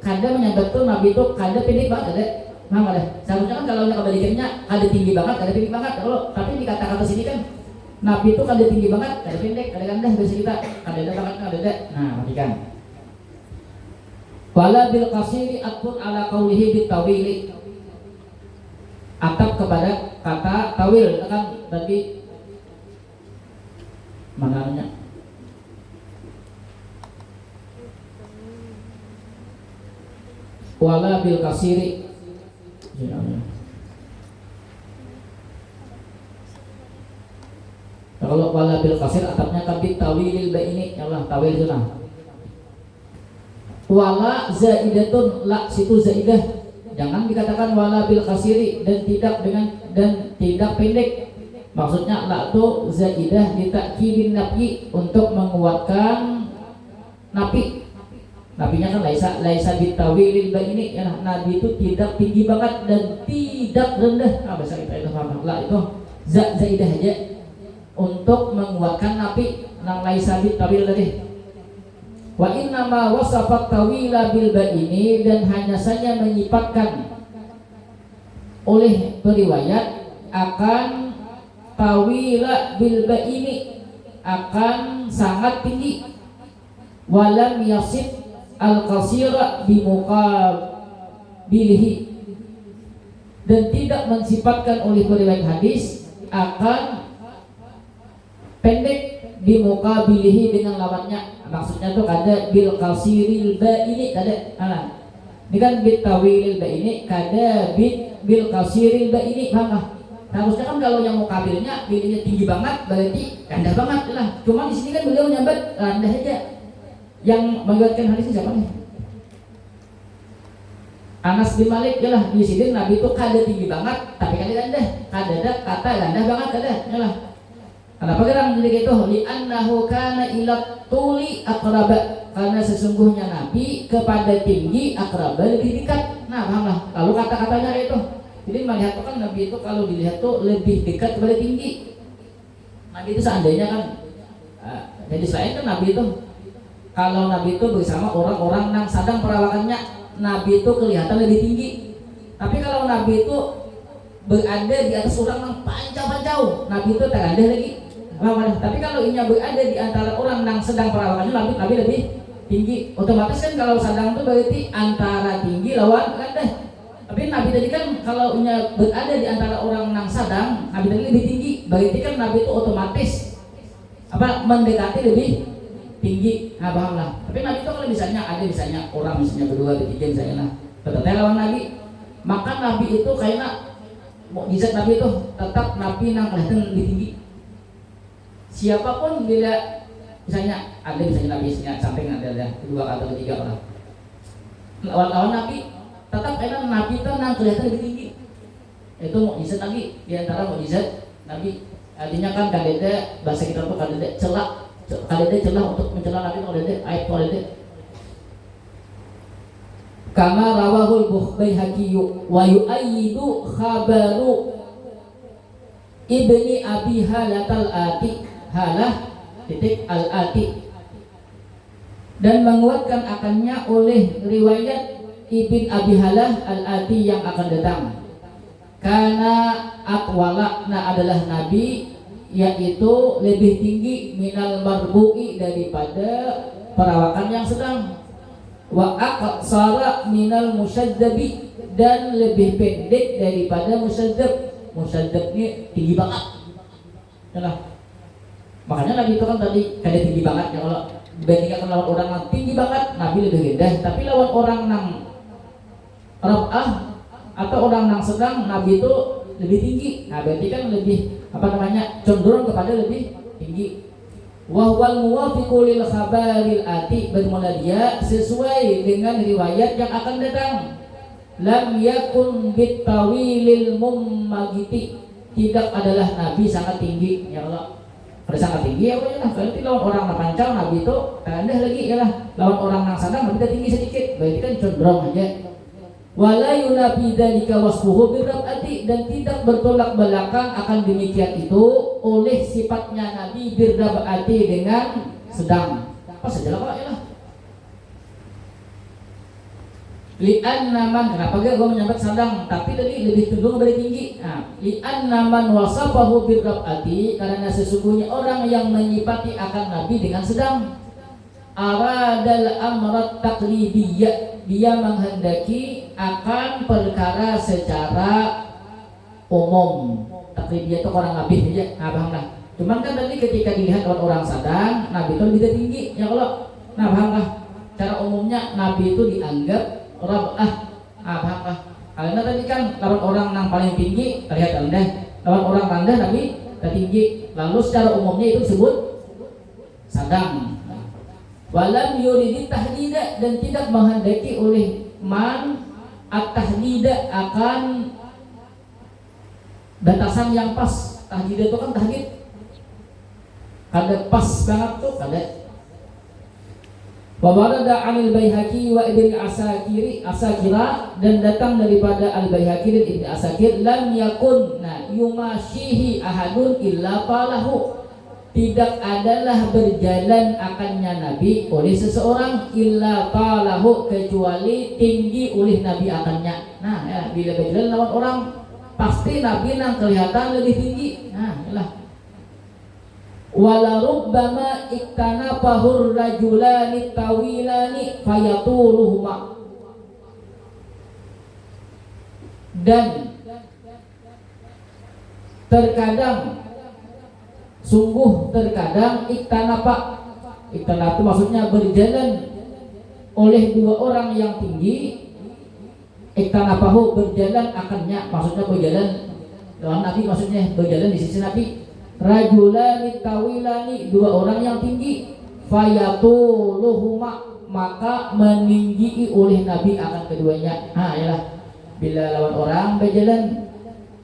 S1: kada menyambet tuh Nabi itu kada pendek banget, kada. Nah, seharusnya kan kalau kebalikannya ada tinggi banget, ada pendek banget. Kalau tapi di kata-kata sini kan Nabi itu ada tinggi banget, ada pendek, ada rendah bahasa kita, ada banget, ada. Nah, perhatikan. Wala bil qasiri atun ala qaulihi bit tawili. Atap kepada kata tawil, itu kan tadi mananya. Wala bil qasiri. Kalau wala bil qasir atapnya kan bit tawilil baini, ya Allah tawil itu nah. Wala zaidatun, la situ zaidah. Jangan dikatakan wala bil qasiri dan tidak pendek. Maksudnya la itu zaidah ditakkidin nafi untuk menguatkan nafi. Nabinya kan laisa bitawilil baini, ya Nabi itu tidak tinggi banget dan tidak rendah. Bahasa kita itu paham lah itu zaidah aja untuk menguatkan Nabi nang laisa bitawil tadi. Wa innama wasafat tawila bil ini, dan hanya saja menyifatkan oleh periwayat akan tawila bil ini, akan sangat tinggi. Walam yasif al qasira bimuqabilihi, dan tidak mensifatkan oleh periwayat hadis akan pendek bimuqabilihi dengan lawannya. Maksudnya tuh kada bil qasiril ini kada. Ini kan bit tawilil ini kada bil qasiril ini, paham nggak? Harusnya kan kalau yang mukabilnya bilnya tinggi banget berarti rendah banget lah. Cuma di sini kan beliau nyambat rendah aja. Yang meriwayatkan hadis ini siapa nih? Anas bin Malik ya lah. Di sini Nabi itu kada tinggi banget tapi kada rendah. Kada ada kata rendah banget kada. Ya lah. Kenapa gerang jadi gitu? Li'annahu kana ila tuli aqraba, karena sesungguhnya Nabi kepada tinggi akraba lebih dekat. Nah, paham lah. Lalu kata-katanya itu. Jadi melihat kan Nabi itu kalau dilihat tuh lebih dekat kepada tinggi. Nabi itu seandainya kan jadi selain kan Nabi itu kalau Nabi itu bersama orang-orang yang sedang perawakannya, Nabi itu kelihatan lebih tinggi. Tapi kalau Nabi itu berada di atas orang yang pancau-pancau, Nabi itu terendah lagi. Tapi kalau inya berada di antara orang yang sedang perawakannya, Nabi lebih tinggi. Otomatis kan kalau sedang itu berarti antara tinggi lawan rendah. Tapi Nabi tadi kan kalau inya berada di antara orang yang sedang, Nabi tadi lebih tinggi. Berarti kan Nabi itu otomatis mendekati lebih tinggi. Nah, paham lah. Tapi Nabi itu kalau misalnya orang misalnya berdua, bertiga misalnya lah, tetap lawan Nabi. Maka Nabi itu kayaknya mukjizat Nabi itu tetap Nabi yang kelihatan lebih tinggi. Siapapun bila misalnya Nabi samping ada dua atau tiga orang lawan Nabi, tetap enak Nabi itu yang kelihatan lebih tinggi. Itu mukjizat lagi di antara mukjizat Nabi. Artinya kan kadede bahasa kita tuh kadede celah untuk mencela Nabi, kadede ayat kadede. Kama rawahul Baihaqi wa yu'ayyidu khabaru Ibni Abi Halatal Atiq al-Atiq, dan menguatkan akannya oleh riwayat Ibn Abi Halah al-Ati yang akan datang. Karena atwalakna adalah Nabi, yaitu lebih tinggi minal marbu'i daripada perawakan yang sedang, wa aqsara minal musyaddabi, dan lebih pendek daripada musyadzab. Musyadzab ini tinggi banget. Yalah. Makanya Nabi itu kan tadi kada tinggi banget ya, kalau dibandingkan lawan orang yang tinggi banget, Nabi lebih rendah. Tapi lawan orang yang rab'ah atau orang yang sedang, Nabi itu lebih tinggi. Nah, berarti kan lebih cenderung kepada lebih tinggi. Wa huwal muwafiqu lil khabaril ati, bermula dia sesuai dengan riwayat yang akan datang. Lam yakun bitawilil mummagiti, tidak adalah Nabi sangat tinggi ya Allah. Pada sangat tinggi ya Allah, berarti lawan orang yang pancau Nabi itu rendah lagi ya lah. Lawan orang yang sedang Nabi tinggi sedikit, berarti kan cenderung aja. Wala yunafi dzalika wasfuhu birrabati, dan tidak bertolak belakang akan demikian itu oleh sifatnya Nabi birrabati dengan sedang. Apa saja lah ya lah. Li'anna man, kenapa gak gue menyebut sedang tapi tadi lebih cenderung kepada tinggi. Nah, li'anna man wasafahu birrabati, karena sesungguhnya orang yang menyifati akan Nabi dengan sedang, aradal amrat taqlidiyya, dia menghendaki akan perkara secara umum. Taqlidiyya itu orang Nabi aja, nah paham lah. Cuman kan tadi ketika dilihat orang sedang, Nabi itu lebih tinggi ya Allah. Nah paham lah. Cara umumnya Nabi itu dianggap rab'ah, paham lah. Karena tadi kan lawan orang yang paling tinggi terlihat rendah, lawan orang rendah Nabi tertinggi. Lalu secara umumnya itu disebut sedang. Walam yuridit tahdida, dan tidak menghendaki oleh man at-tahdida akan batasan yang pas. Tahdida itu kan tahdid, kada pas banget tuh kada. Wa warada 'anil Baihaqi wa Ibnu Asakira, dan datang daripada Al-Baihaqi dan Ibnu Asakir, lam yakun yumashihi ahadun illa falahu, tidak adalah berjalan akannya Nabi oleh seseorang illa talahu, kecuali tinggi oleh Nabi akannya. Nah ya, bila berjalan lawan orang pasti Nabi nang kelihatan lebih tinggi. Nah yalah. Wala rubbama iktanafahur rajulani tawilani fayatuluhuma, dan terkadang, sungguh terkadang iktanapa itu maksudnya berjalan oleh dua orang yang tinggi, iktanapahu berjalan akannya, maksudnya berjalan dengan Nabi, maksudnya berjalan di sisi Nabi, rajulani tawilani, dua orang yang tinggi, fayatuluhuma, maka meninggi oleh Nabi akan keduanya. Nah yalah, bila lawan orang berjalan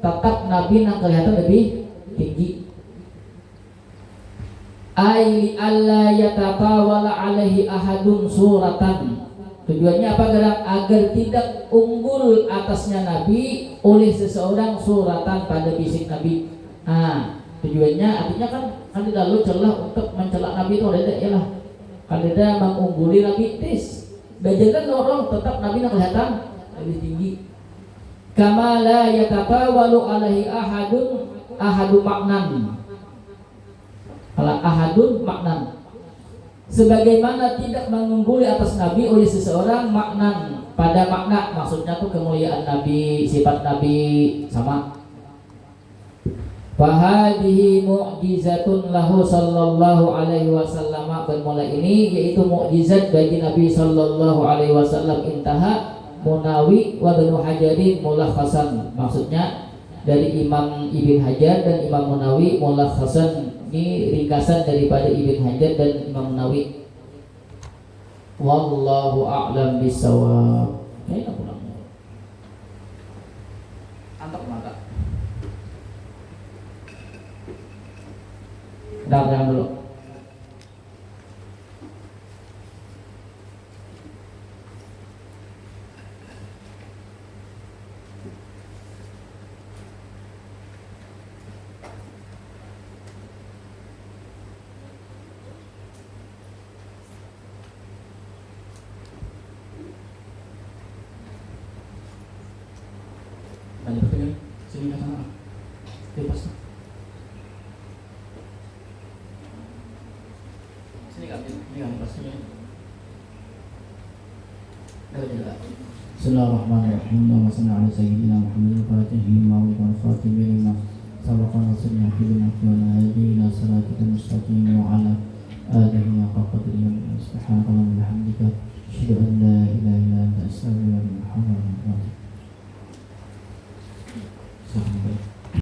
S1: tetap Nabi yang kelihatan lebih tinggi. Ai alla yatatawala alaihi ahadun suratan, tujuannya apa? Agar tidak unggul atasnya Nabi oleh seseorang suratan, pada fisik Nabi. Nah tujuannya artinya kan lalu celah untuk mencela Nabi itu ada ya lah, kada mengungguli Nabi tis bajalan orang tetap Nabi yang kelihatan lebih tinggi. Kama la yatatawalu alaihi ahadu maknan, ahadun maknan, sebagaimana tidak mengungguli atas Nabi oleh seseorang maknan, pada makna, maksudnya tuh kemuliaan Nabi, sifat Nabi sama. Fahadihi mu'jizatun lahu sallallahu alaihi wasallam, bermula ini yaitu mukjizat bagi Nabi sallallahu alaihi wasallam. Intaha Munawi wa Ibnu Hajarin mulakhasan, maksudnya dari Imam Ibn Hajar dan Imam Munawi, mulakhasan ini ringkasan daripada Ibn Hajar dan Imam Munawi. Wallahu a'lam bissawab. Kayaknya pulang. Antok mata. Dalam dulu. Lanjut ke sini ke sana. Bebas. Sini kan, ini kan pastinya. Bismillahirrahmanirrahim. Wa sallallahu ala sayyidina Muhammadin fatihi wa al-fatihih lima sabaqana sunnah bina wa hadina siratal mustaqim wa ala alihi wa qadrihi subhanallahi wa bihamdihi asyhadu an la ilaha illa anta astaghfiruka wa atubu ilaik.